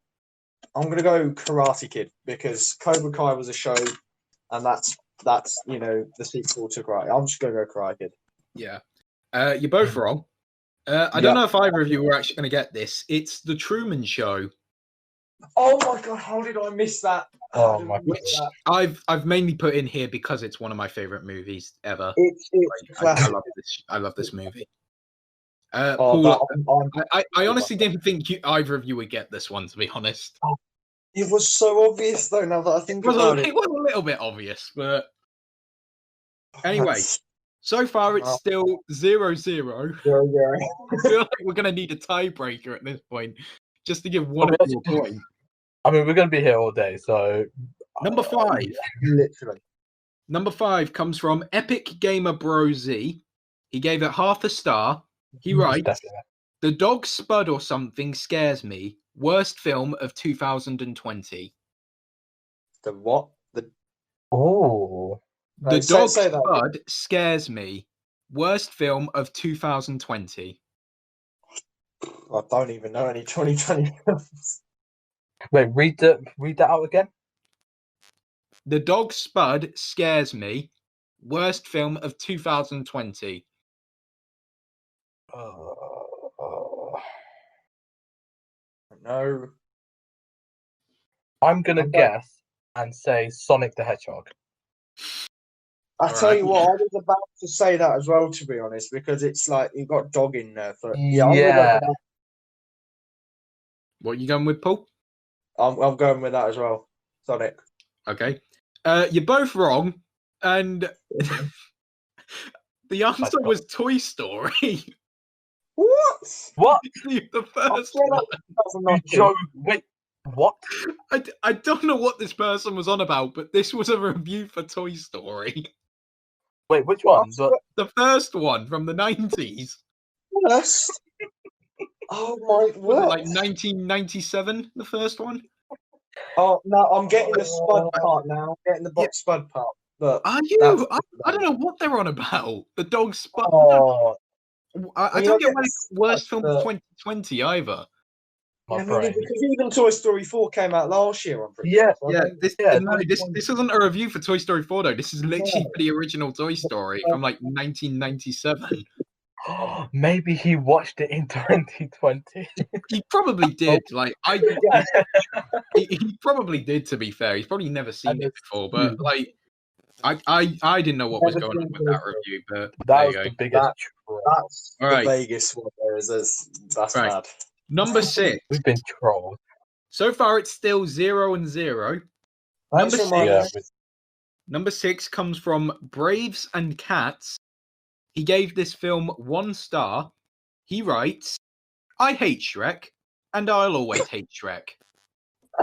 Karate Kid because Cobra Kai was a show, and that's the sequel to Karate. I'm just gonna go Karate Kid. Yeah, you're both wrong. I don't know if either of you were actually going to get this. It's The Truman Show. Oh my god! How did I miss that? Oh my Which I've mainly put in here because it's one of my favorite movies ever. It's classic. I love this movie. Oh, Paul, I honestly didn't think either of you would get this one, to be honest. It was so obvious, though. Now that I think about it, it was a little bit obvious, but anyway. So far, it's still 0-0. Yeah. I feel like we're going to need a tiebreaker at this point, just to give one of you a point. I mean, we're going to be here all day, so... Number 5. Literally. Number 5 comes from Epic Gamer Bro Z. He gave it half a star. He writes, "The dog Spud or something scares me. Worst film of 2020. The what? Oh... The dog Spud scares me. Worst film of 2020. I don't even know any 2020 films. Wait, read that out again. The dog Spud scares me. Worst film of 2020. No. I'm gonna guess and say Sonic the Hedgehog. I tell you what, I was about to say that as well, to be honest, because it's like you've got dog in there. For, yeah. What are you going with, Paul? I'm going with that as well. Sonic. Okay. You're both wrong, and the answer was Toy Story. What? The first one. Wait, what? I don't know what this person was on about, but this was a review for Toy Story. Wait, which one? The first one from the 90s. First? Oh my Was it like 1997, the first one? Oh no, I'm getting the Spud part now. I'm getting the box Spud part. But Are that's you? I don't know what they're on about. The dog Spud. Oh, I mean, don't I get get why the it's worst Spud, film of but- 2020 either. my I mean, brain. because even Toy Story 4 came out last year, I'm pretty Yeah, sure. So I Yeah, don't- this Yeah, no, this isn't a review for Toy Story 4 though. This is literally for the original Toy Story from like 1997. Maybe he watched it in 2020. He probably did. Like he probably did. To be fair, he's probably never seen And it it's before. But like, I didn't know what was Never going on seen with Toy that Story. review. But That there was you the go. biggest troll. That's All the right. Vegas one. That's Right. mad. Number 6. We've been trolled. So far, it's still 0-0. Thanks Number for reminding Yeah, me. Number 6 comes from Braves and Cats. He gave this film 1 star. He writes, "I hate Shrek, and I'll always hate Shrek."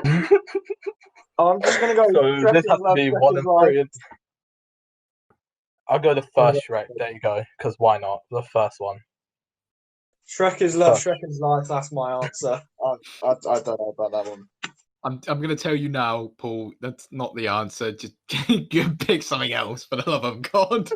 I'm just gonna go. So Shrek this is has to love, be Shrek one is of life. three. I'll go the first Shrek. There you go. Because why not? The first one. Shrek is love, Fuck. Shrek is life. That's my answer. I don't know about that one. I'm going to tell you now, Paul, that's not the answer. Just pick something else, for the love of God.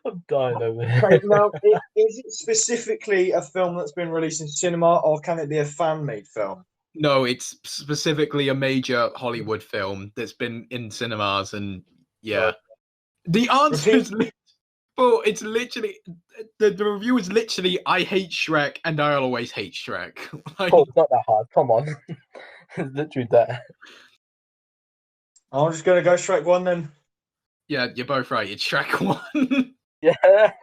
I'm dying over Okay, here. now, is it specifically a film that's been released in cinema, or can it be a fan-made film? No, it's specifically a major Hollywood film that's been in cinemas, and yeah. The answer is Well, it's literally the review is literally "I hate Shrek and I'll always hate Shrek." Like, Oh, it's not that hard. Come on. It's literally there. I'm just gonna go Shrek 1 then. yeah, you're both right. It's Shrek 1. Yeah.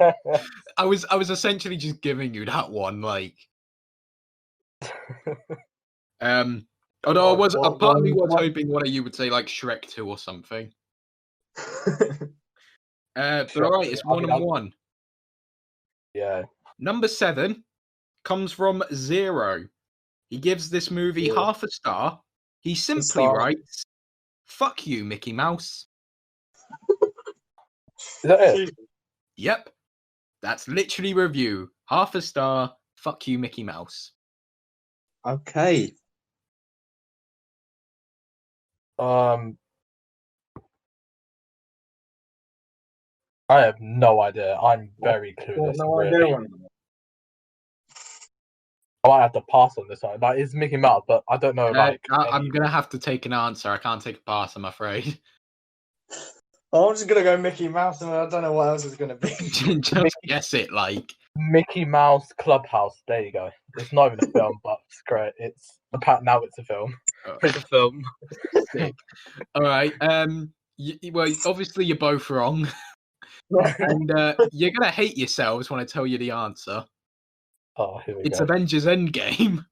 I was essentially just giving you that one, like. Although I was a part of me was hoping one of you would say like Shrek 2 or something. But all right, it's 1-1. Yeah. Number 7 comes from Zero. He gives this movie half a star. He simply writes, "Fuck you, Mickey Mouse." Is that it? Yep. That's literally review. Half a star. Fuck you, Mickey Mouse. Okay. I have no idea. I'm very clueless. No really. idea one. I might have to pass on this one. Like, it's Mickey Mouse, but I don't know. Like, I'm gonna have to take an answer. I can't take a pass, I'm afraid. I'm just gonna go Mickey Mouse, and I don't know what else it's gonna be. Just guess it, like. Mickey Mouse Clubhouse. There you go. It's not even a film, but it's great. It's now it's a film. It's a film. Sick. All right. Well, obviously you're both wrong, and you're gonna hate yourselves when I tell you the answer. Oh, here we It's go. Avengers Endgame.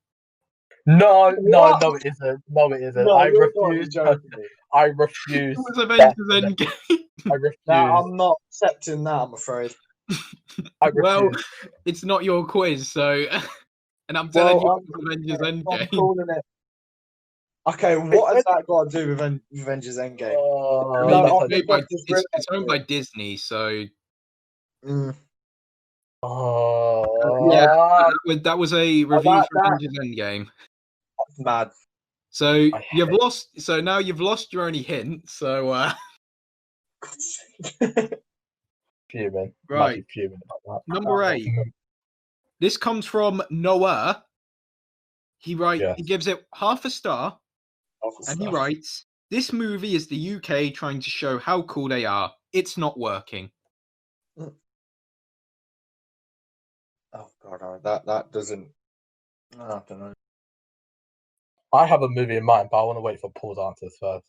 No, it isn't. No, it isn't. No, I you're gotta be refuse. joking me. I refuse. It was Avengers Endgame. I refuse. No, I'm not accepting that, I'm afraid. I refuse. Well, it's not your quiz, so. And I'm telling you, it was Avengers I'm Endgame. calling it. Okay, what has that got to do with Avengers Endgame? I Oh, mean, that's it's owned by Disney, so. oh, Yeah, that was a review for Avengers Endgame. That's mad. So you've lost. So now you've lost your only hint. So fuming. Right. Might be fuming about that. Number 8. This comes from Noah. He gives it half a star, and he writes, "This movie is the UK trying to show how cool they are. It's not working." Oh god, that doesn't. I don't know. I have a movie in mind, but I want to wait for Paul's answers first.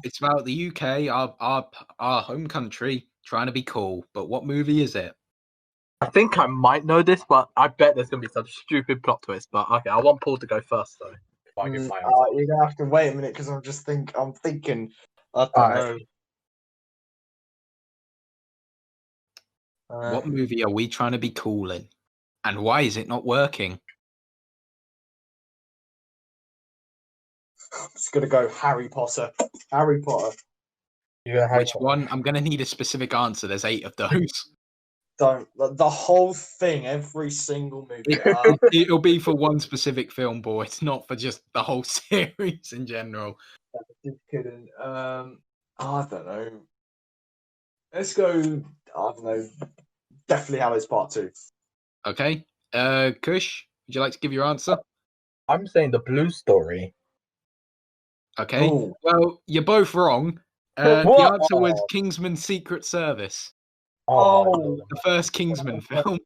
It's about the UK, our home country, trying to be cool. But what movie is it? I think I might know this, but I bet there's going to be some stupid plot twist. But okay, I want Paul to go first, though. If I give my answer. You're gonna have to wait a minute because I'm thinking. I don't know. What movie are we trying to be cool in? And why is it not working? I'm just gonna go Harry Potter. Harry Potter. Which one? I'm gonna need a specific answer. There's 8 of those. don't. The whole thing, every single movie. It'll be for one specific film, boy. It's not for just the whole series in general. Just kidding. I don't know. Let's go. I don't know. Definitely Hallows Part 2. Okay. Kush, would you like to give your answer? I'm saying the Blue Story. Okay. Ooh. Well, you're both wrong. The What? answer was Kingsman Secret Service, Oh, my Oh. Lord. the first Kingsman film.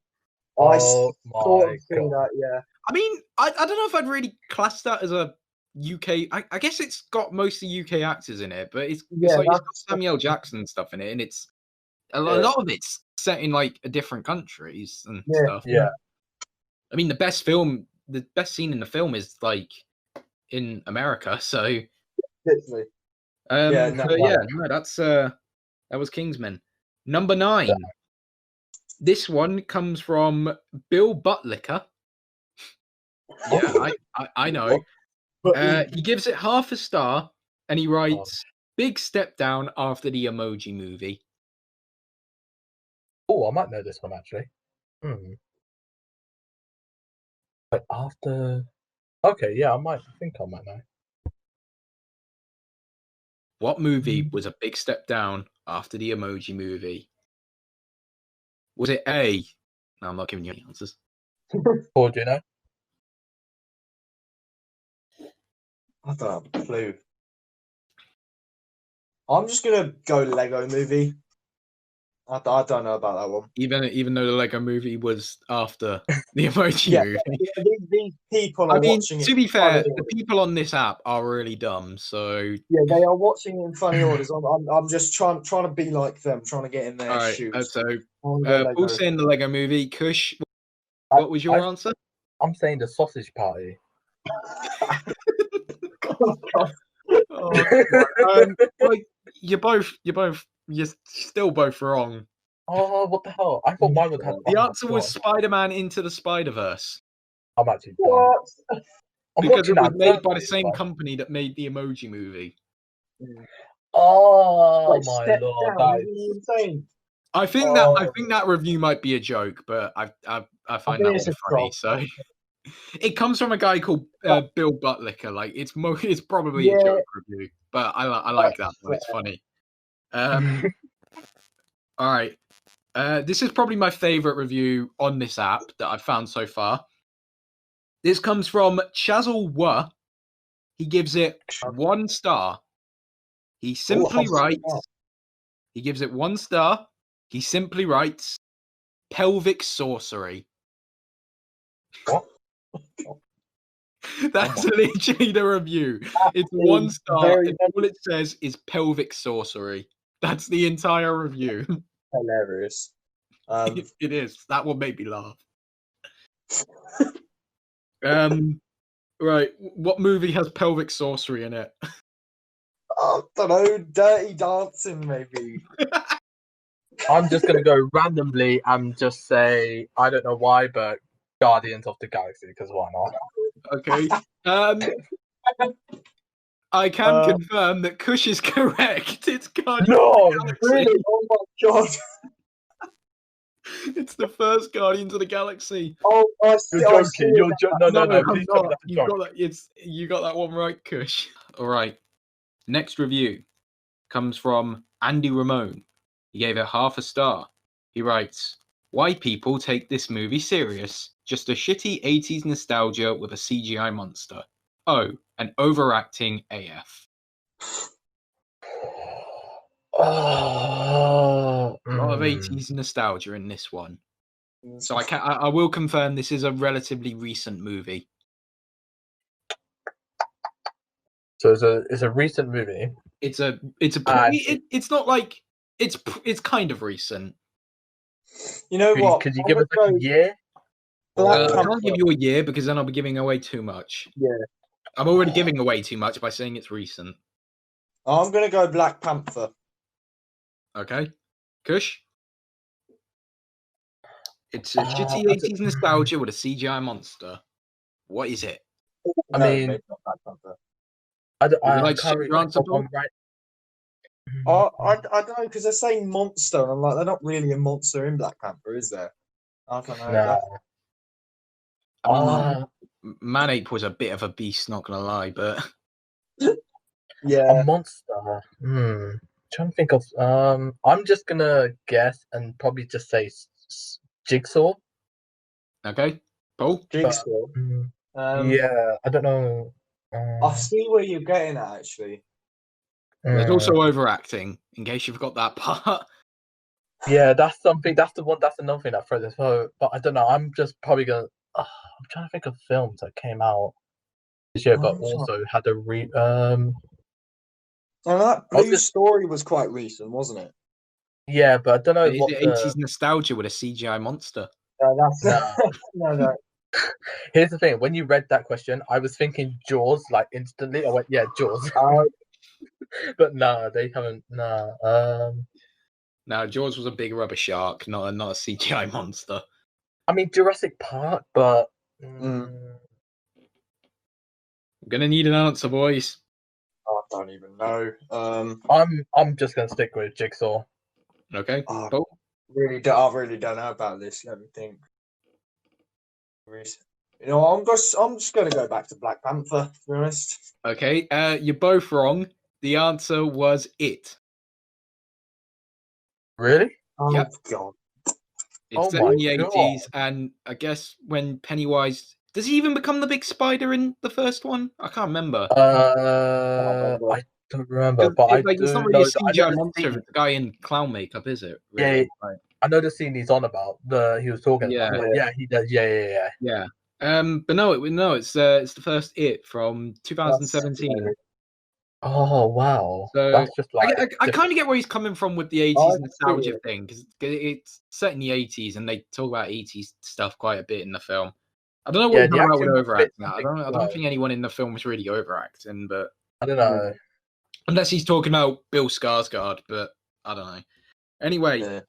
I Oh sort my of see God. that, yeah. I mean, I don't know if I'd really class that as a UK. I guess it's got mostly UK actors in it, but it's got Samuel Jackson and stuff in it, and it's a lot of it's set in like different countries and stuff. Yeah. I mean, the best scene in the film is like in America. So, Literally. that was Kingsman. Number 9. Yeah. This one comes from Bill Buttlicker. Yeah, I know. He gives it half a star, and he writes, "Big step down after the Emoji Movie." Oh, I might know this one actually. But after, okay, yeah, I think I might know. What movie was a big step down after the Emoji Movie? Was it A? No, I'm not giving you any answers. Or do you know? I don't have a clue. I'm just gonna go Lego Movie. I don't know about that one. Even though the Lego Movie was after the Emoji Movie. Yeah, these people are watching it. To be fair, the people on this app are really dumb. So yeah, they are watching it in funny orders. I'm just trying to be like them, trying to get in their shoes. So Paul's saying the Lego Movie. Kush, what was your answer? I'm saying the Sausage Party. You're still both wrong. Oh, what the hell? I thought mine would have. The answer was Spider-Man Into the Spider-Verse. I'm actually what? Because it was made by the same company that made the Emoji Movie. Oh Like, my Lord, that is insane. I think that review might be a joke, but I find that one funny. So it comes from a guy called Bill Buttlicker. Like it's probably a joke review, but I like that one. It's funny. All right. This is probably my favorite review on this app that I've found so far. This comes from Chazal Wa. He gives it 1 star. He simply writes. He gives it 1 star. He simply writes, "Pelvic Sorcery." What? That's literally the review. It's 1 star, and all it says is "Pelvic Sorcery." That's the entire review. Hilarious. It is. That will make me laugh. Right. What movie has pelvic sorcery in it? I don't know. Dirty Dancing, maybe. I'm just gonna go randomly and just say I don't know why, but Guardians of the Galaxy, because why not? Okay. I can confirm that Kush is correct. It's Guardians of the Galaxy. Really? Oh my God. It's the first Guardians of the Galaxy. Oh, You're joking. You're no. I'm Please not. tell me that's a You joke. got that one right, Kush. All right. Next review comes from Andy Ramone. He gave it half a star. He writes, "Why people take this movie serious? Just a shitty 80s nostalgia with a CGI monster. Oh, an overacting AF." Oh, A lot of 80s nostalgia in this one. So I will confirm this is a relatively recent movie. So it's a recent movie. It's not like it's kind of recent. You know what? Could you give us like a year? I can't give you a year because then I'll be giving away too much. Yeah. I'm already giving away too much by saying it's recent. I'm gonna go Black Panther. Okay. Kush? It's a shitty 80s nostalgia with a CGI monster. What is it? I mean, maybe not Black Panther. I like to share your answer, Paul? right. I don't know because they're saying monster, and I'm like, they're not really a monster in Black Panther, is there? I don't know. Nah. I mean, Ah, Man-Ape was a bit of a beast, not gonna lie, but a Yeah. monster. Trying to think of. I'm just gonna guess and probably just say Jigsaw. okay, Paul. Jigsaw. Yeah, I don't know. I see where you're getting at, actually. There's also overacting, in case you forgot that part. Yeah, that's something. That's the one. That's another thing that throws us. But I don't know. I'm just probably gonna. I'm trying to think of films that came out this year, but I'm also had a And that I was Blue just, Story was quite recent, wasn't it? yeah, but I don't know Is what it the. 80s nostalgia with a CGI monster? That's Nah. no. Here's the thing. When you read that question, I was thinking Jaws like instantly. I went, yeah, Jaws. But nah, they haven't. Nah. No, Jaws was a big rubber shark, not a CGI monster. I mean Jurassic Park, but. I'm gonna need an answer, boys. I don't even know. I'm just gonna stick with Jigsaw. Okay, I Paul. really don't know about this. Let me think. You know, I'm just gonna go back to Black Panther. To be honest. Okay, you're both wrong. The answer was It. Really? Oh Yep. God. It's Oh set my in the God. 80s, and I guess when Pennywise does he even become the big spider in the first one? I can't remember. I don't remember, 'Cause but I it's not do really a know that I know CGI the monster. scene. It's a guy in clown makeup, is it? Yeah, Really? Right. I know the scene he's on about. He was talking Yeah. about. But yeah, he does. Yeah. Yeah. But no, it's the first It from 2017. Oh wow, So that's just like. I kind of get where he's coming from with the I 80s see nostalgia it. thing because it's set in the 80s and they talk about 80s stuff quite a bit in the film. I don't know what Yeah, he's the on about with action was a bit overacting. I something don't slow. think anyone in the film was really overacting, but I don't know. unless he's talking about Bill Skarsgård, but I don't know. Anyway, Yeah.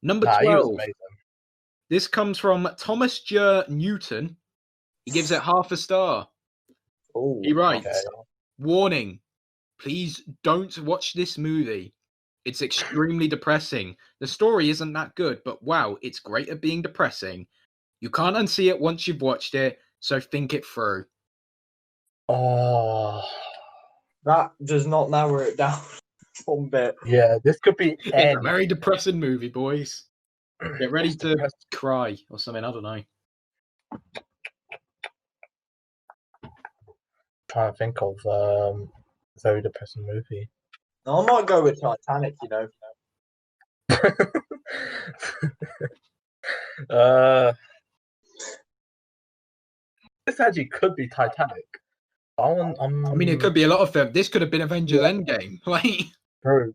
number Nah, he was 12. amazing. This comes from Thomas J. Newton. He gives it half a star. Oh, He writes, Okay. warning, please don't watch this movie. It's extremely depressing. The story isn't that good, but wow, it's great at being depressing. You can't unsee it once you've watched it, so think it through. Oh. that does not narrow it down one bit. Yeah, this could be It's any. a very depressing movie, boys. Get ready That's to depressing. cry or something, I don't know. Trying to think of a very depressing movie. I might go with Titanic. You know. This actually could be Titanic. I mean, it could be a lot of them. This could have been Avengers Endgame. Like, True.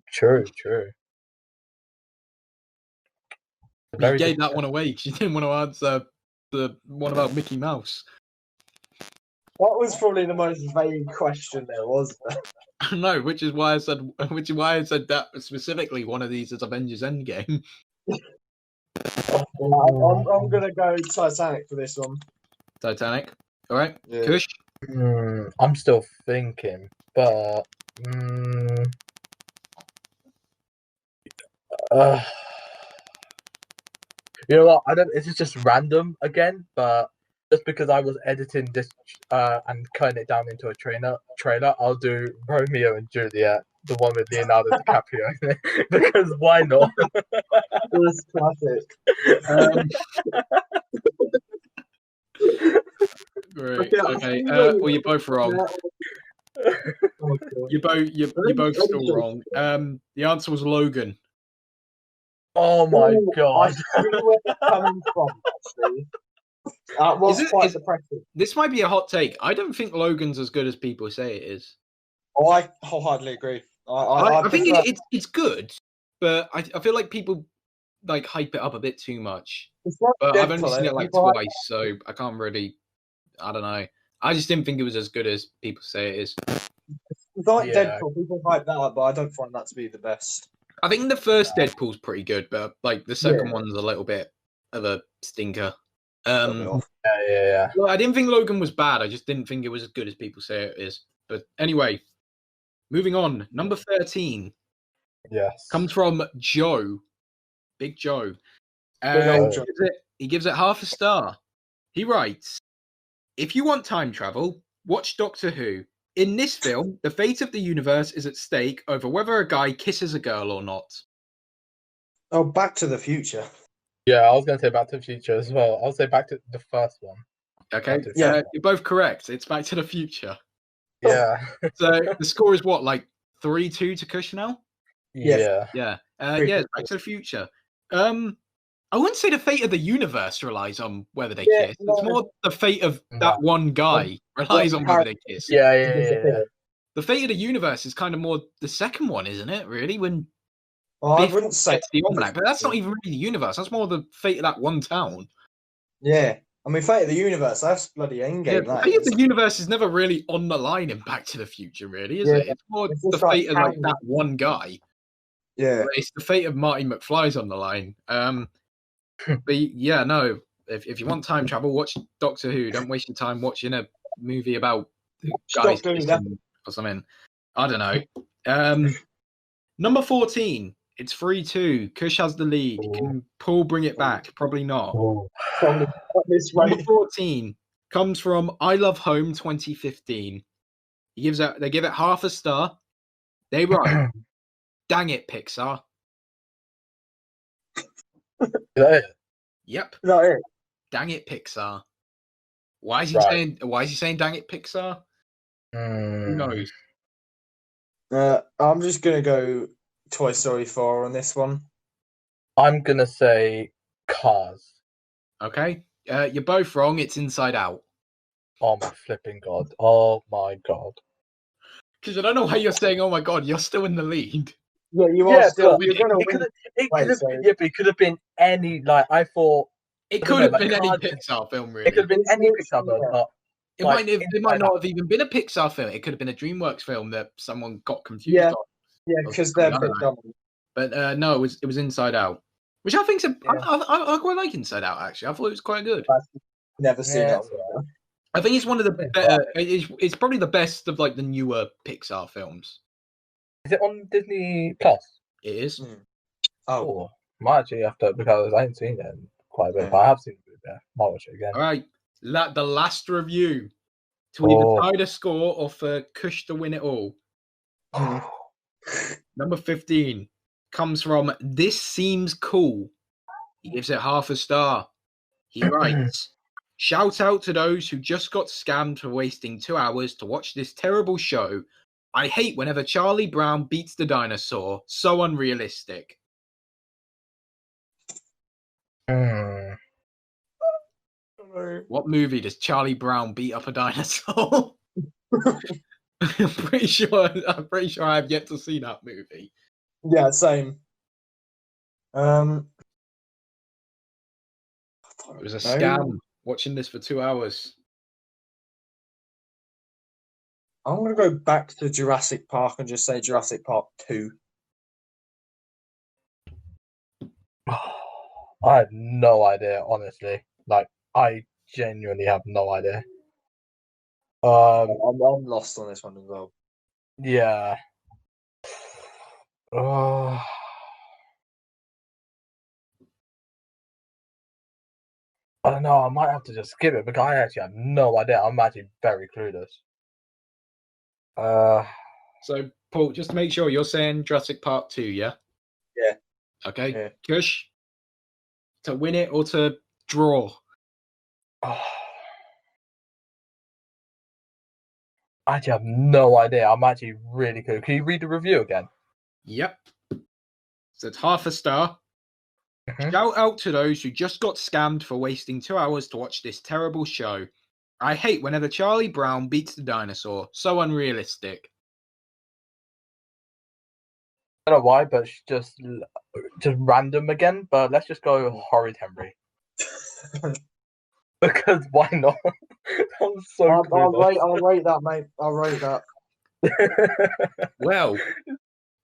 you gave that one away because you didn't want to answer the one about Mickey Mouse. That was probably the most vague question there was. No, which is why I said that specifically. One of these is Avengers Endgame. I'm gonna go Titanic for this one. Titanic. All right, Yeah. Kush. I'm still thinking, but you know what? I don't. This is just random again, but just because I was editing this and cutting it down into a trailer, I'll do Romeo and Juliet, the one with Leonardo DiCaprio, because why not? That's classic. Great. Okay, Okay. Well, you're both wrong. You're both still wrong. The answer was Logan. Oh my God! I see where it's coming from. Actually, that was quite depressing. This might be a hot take. I don't think Logan's as good as people say it is. Oh, I wholeheartly agree. I think it's good, but I feel like people like hype it up a bit too much. But I've only seen it like twice, so I can't really. I don't know. I just didn't think it was as good as people say it is. It's like Deadpool. People hype that up, but I don't find that to be the best. I think the first Deadpool's pretty good, but like the second one's a little bit of a stinker. Yeah. Well, I didn't think Logan was bad. I just didn't think it was as good as people say it is. But anyway, moving on. Number 13. Yes. Comes from Joe. Big Joe. Big old Joe. He gives it half a star. He writes, if you want time travel, watch Doctor Who. In this film, the fate of the universe is at stake over whether a guy kisses a girl or not. Oh, Back to the Future. Yeah, I was going to say Back to the Future as well. I'll say back to the first one. Okay, Back to the Future. you're both correct. It's Back to the Future. Yeah. So the score is what, like 3-2 to Kush now? Yeah. Yeah. It's Back to the Future. I wouldn't say the fate of the universe relies on whether they kiss. no. It's more the fate of that one guy relies on whether they kiss. Yeah. The fate of the universe is kind of more the second one, isn't it? Really, when Well, I Biff wouldn't say gets the almanac, but that's not even really the universe. That's more the fate of that one town. Yeah, I mean, Fate of the Universe. That's bloody Endgame. The That fate of is. the universe is never really on the line in Back to the Future, really, is Yeah, it? It's more it's the just like fate of like that one guy. Yeah. It's the fate of Marty McFly's on the line. But yeah, no. If you want time travel, watch Doctor Who. Don't waste your time watching a movie about guys Doctor Who, kissing or something. I don't know. Number 14. It's 3-2. Kush has the lead. Can Paul bring it back? Probably not. Probably not this way. Number 14 comes from I Love Home 2015. They give it half a star. They write, dang it, Pixar. Is that it? Yep. Is that it? Dang it, Pixar. Why is he saying dang it, Pixar? Who knows? I'm just gonna go Toy Story 4 on this one. I'm gonna say Cars. Okay. You're both wrong. It's Inside Out. Oh my flipping god. Oh my god. Because I don't know why you're saying, oh my god, you're still in the lead. Yeah, you are still. but You're gonna it win. could have but it could have been any, like, I thought It I could don't have know, been like any Cars- Pixar film, it really. could have been any Pixar film, but It like, might not Out. have even been a Pixar film. It could have been a DreamWorks film that someone got confused Yeah. on. Yeah, because they're a bit dumb. But no, it was Inside Out, which I think's I quite like Inside Out, actually. I thought it was quite good. Never seen Yeah, it. I think it's one of the better. It's probably the best of like the newer Pixar films. Is it on Disney Plus? It is. Oh, Might actually have to, because I haven't seen it in quite a bit, Yeah. but I have seen it. Yeah, might watch it again. All right, the last review to either tie the score or for Kush to win it all. Number 15 comes from This Seems Cool. He gives it half a star. He writes, shout out to those who just got scammed for wasting 2 hours to watch this terrible show. I hate whenever Charlie Brown beats the dinosaur. So unrealistic. What movie does Charlie Brown beat up a dinosaur? I'm pretty sure I've yet to see that movie. Yeah, same. It was a scam. Watching this for 2 hours. I'm gonna go back to Jurassic Park and just say Jurassic Park 2. I have no idea, honestly. Like, I genuinely have no idea. I'm lost on this one as well. Yeah. I don't know. I might have to just skip it because I actually have no idea. I'm actually very clueless. So, Paul, just to make sure you're saying Jurassic Park 2, yeah? Yeah. Okay. Yeah. Kush, to win it or to draw? I actually have no idea. I'm actually really good. Can you read the review again? Yep. So it's half a star. Mhm. Shout out to those who just got scammed for wasting 2 hours to watch this terrible show. I hate whenever Charlie Brown beats the dinosaur. So unrealistic. I don't know why, but it's just random again. But let's just go Horrid Henry. Because why not? I'm so I'll rate that, mate. I'll rate that. Well,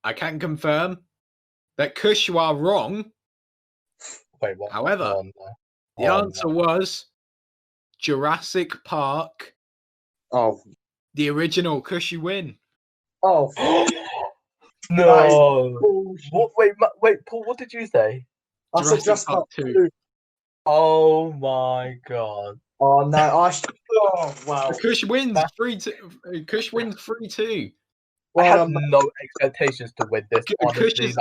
I can confirm that Kush, you are wrong. Wait, what? However, the answer was Jurassic Park. Oh. The original. Kush, you win. Oh. No. Bullshit. What? Wait, Paul. What did you say? I said Jurassic just Park Park 2. 2. Oh my god. Oh no! Oh wow! Kush wins That- 3-2. Kush wins 3-2. I Well had done, no expectations to win this. Honestly,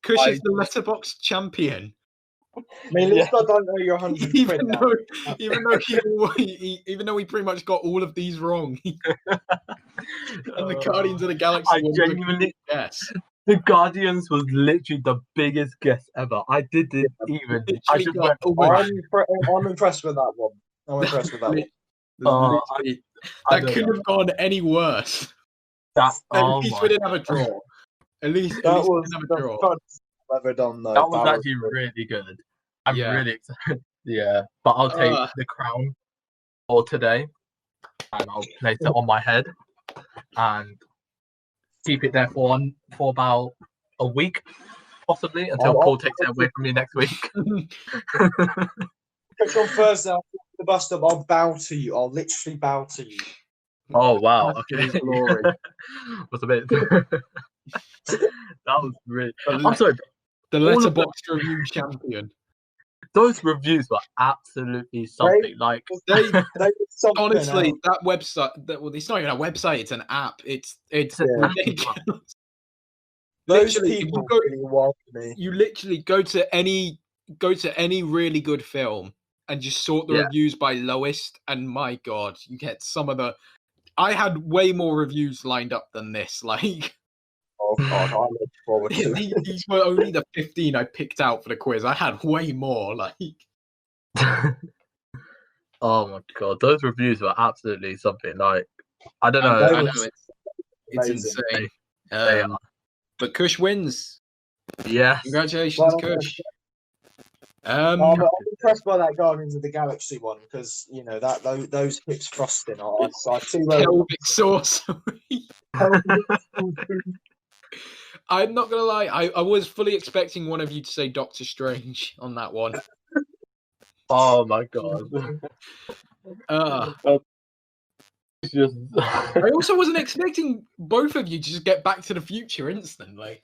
Kush is I- the Letterboxd champion. I mean, at least I don't know your 100 quid Even now. though, even though we pretty much got all of these wrong, and the Guardians of the Galaxy I was genuinely- yes. The Guardians was literally the biggest guess ever. I didn't even. I Literally just got went. over. I'm impressed with that one. I'm impressed with that one. Literally, I that don't couldn't know. have gone any worse. That. At Oh least my. we didn't have a draw. At least That we was didn't have a the draw. funnest I've ever done, though. That was actually really good. I'm Yeah. really excited. Yeah, but I'll take the crown for today, and I'll place it on my head, and keep it there for about a week, possibly, until Paul takes it away from me next week. Catch you on Thursday after the bus stop. I'll bow to you. I'll literally bow to you. Oh wow! In Okay, his glory. was a bit. That was really. I'm sorry. The All of Letterboxd review champion. Those reviews were absolutely something. Like They They did something honestly, else. that website. Well, it's not even a website; it's an app. It's Yeah. ridiculous. Those Literally, if people you go, really wild me. you literally go to any really good film and just sort the Yeah. reviews by lowest, and my god, you get some of the. I had way more reviews lined up than this. Like Oh god, I look forward to it. these were only the 15 I picked out for the quiz. I had way more. Like oh my god, those reviews were absolutely something. Like I don't know. They I were know it's amazing. insane. They are. But Kush wins. Yes. Congratulations, Well, Kush. I'm impressed by that Guardians of the Galaxy one because you know that those hips frosting. I see where Pelvic sorcery. I'm not gonna lie, I was fully expecting one of you to say Doctor Strange on that one. Oh my god. It's just. I also wasn't expecting both of you to just get Back to the Future instantly.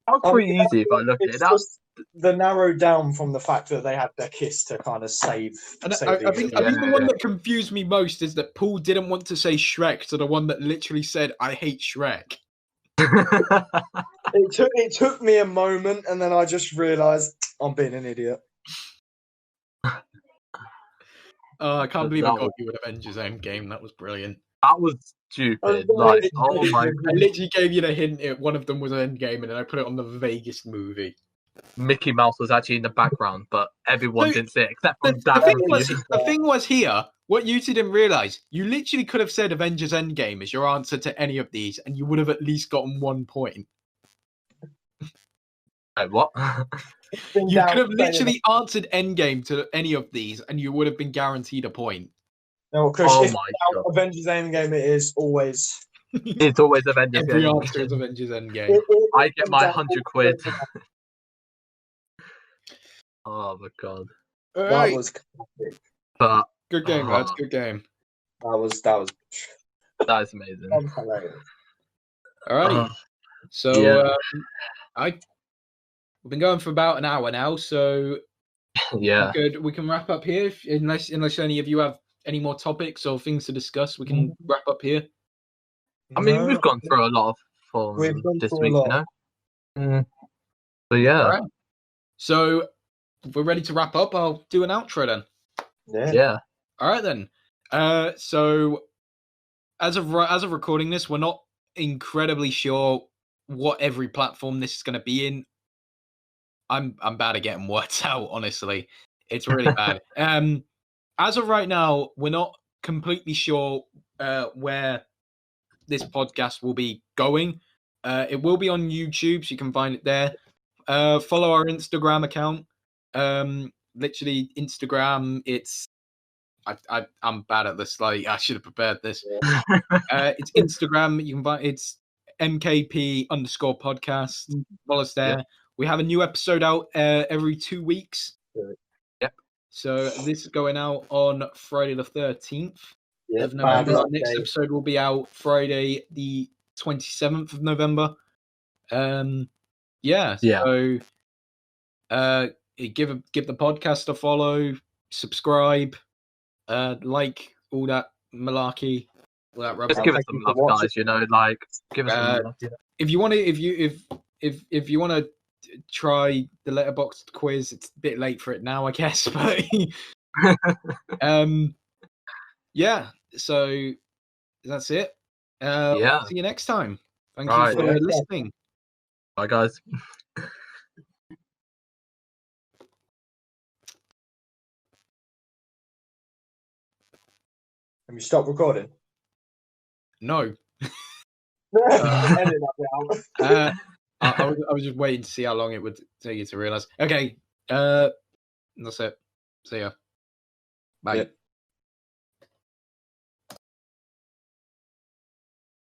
That was pretty easy if I look at it. It's That was just the narrowed down from the fact that they had their kiss to kind of save. And save I think the one Yeah. that confused me most is that Paul didn't want to say Shrek to the one that literally said, I hate Shrek. It took me a moment, and then I just realised I'm being an idiot. I can't believe I That got was- you with Avengers Endgame. That was brilliant. That was stupid. Oh, Like, yeah. oh my I god. literally gave you the hint. One of them was Endgame, and then I put it on the vaguest movie. Mickey Mouse was actually in the background, but everyone No, didn't see it except for The that thing was here, what you two didn't realise, you literally could have said Avengers Endgame as your answer to any of these, and you would have at least gotten 1 point. Wait, what? You could have literally answered Endgame to any of these, and you would have been guaranteed a point. No, Chris, Oh if my now god. Avengers Endgame it is always. It's always Avengers Every game. answer is Avengers Endgame. I get my 100 quid. Oh my god. All That right. was classic. But Good game, lads. Good game. That was that is amazing. hilarious. All right. Uh, So yeah. we've been going for about an hour now, so Yeah. we can wrap up here. Unless any of you have any more topics or things to discuss, we can wrap up here. I mean, No, we've gone through a lot of We've fun gone this through a week, you lot. know? So yeah. All right. So if we're ready to wrap up, I'll do an outro then. Yeah. All right then. So as of recording this, we're not incredibly sure what every platform this is going to be in. I'm bad at getting words out, honestly. It's really bad. As of right now, we're not completely sure where this podcast will be going. It will be on YouTube, so you can find it there. Follow our Instagram account. Literally Instagram. It's I'm bad at this. Like I should have prepared this. It's Instagram. You can find it's M.K.P_podcast. Follow us there. Yeah. We have a new episode out every 2 weeks. Yep. So this is going out on Friday the 13th of Bad November. luck Next day. episode will be out Friday the 27th of November. Yeah. Yeah. So give the podcast a follow, subscribe, like all that malarkey, all that rubbish. Just give us Thank some you for love, watching. guys. You know, like give us some love. You know? If you want to, if you want to try the Letterboxd quiz, it's a bit late for it now, I guess. But yeah. So that's it. Yeah. See you next time. Thank Right. you for listening. Bye, guys. Have you stopped recording? No. Edit that out. I was just waiting to see how long it would take you to realize. Okay. That's it. See ya. Bye. Yep.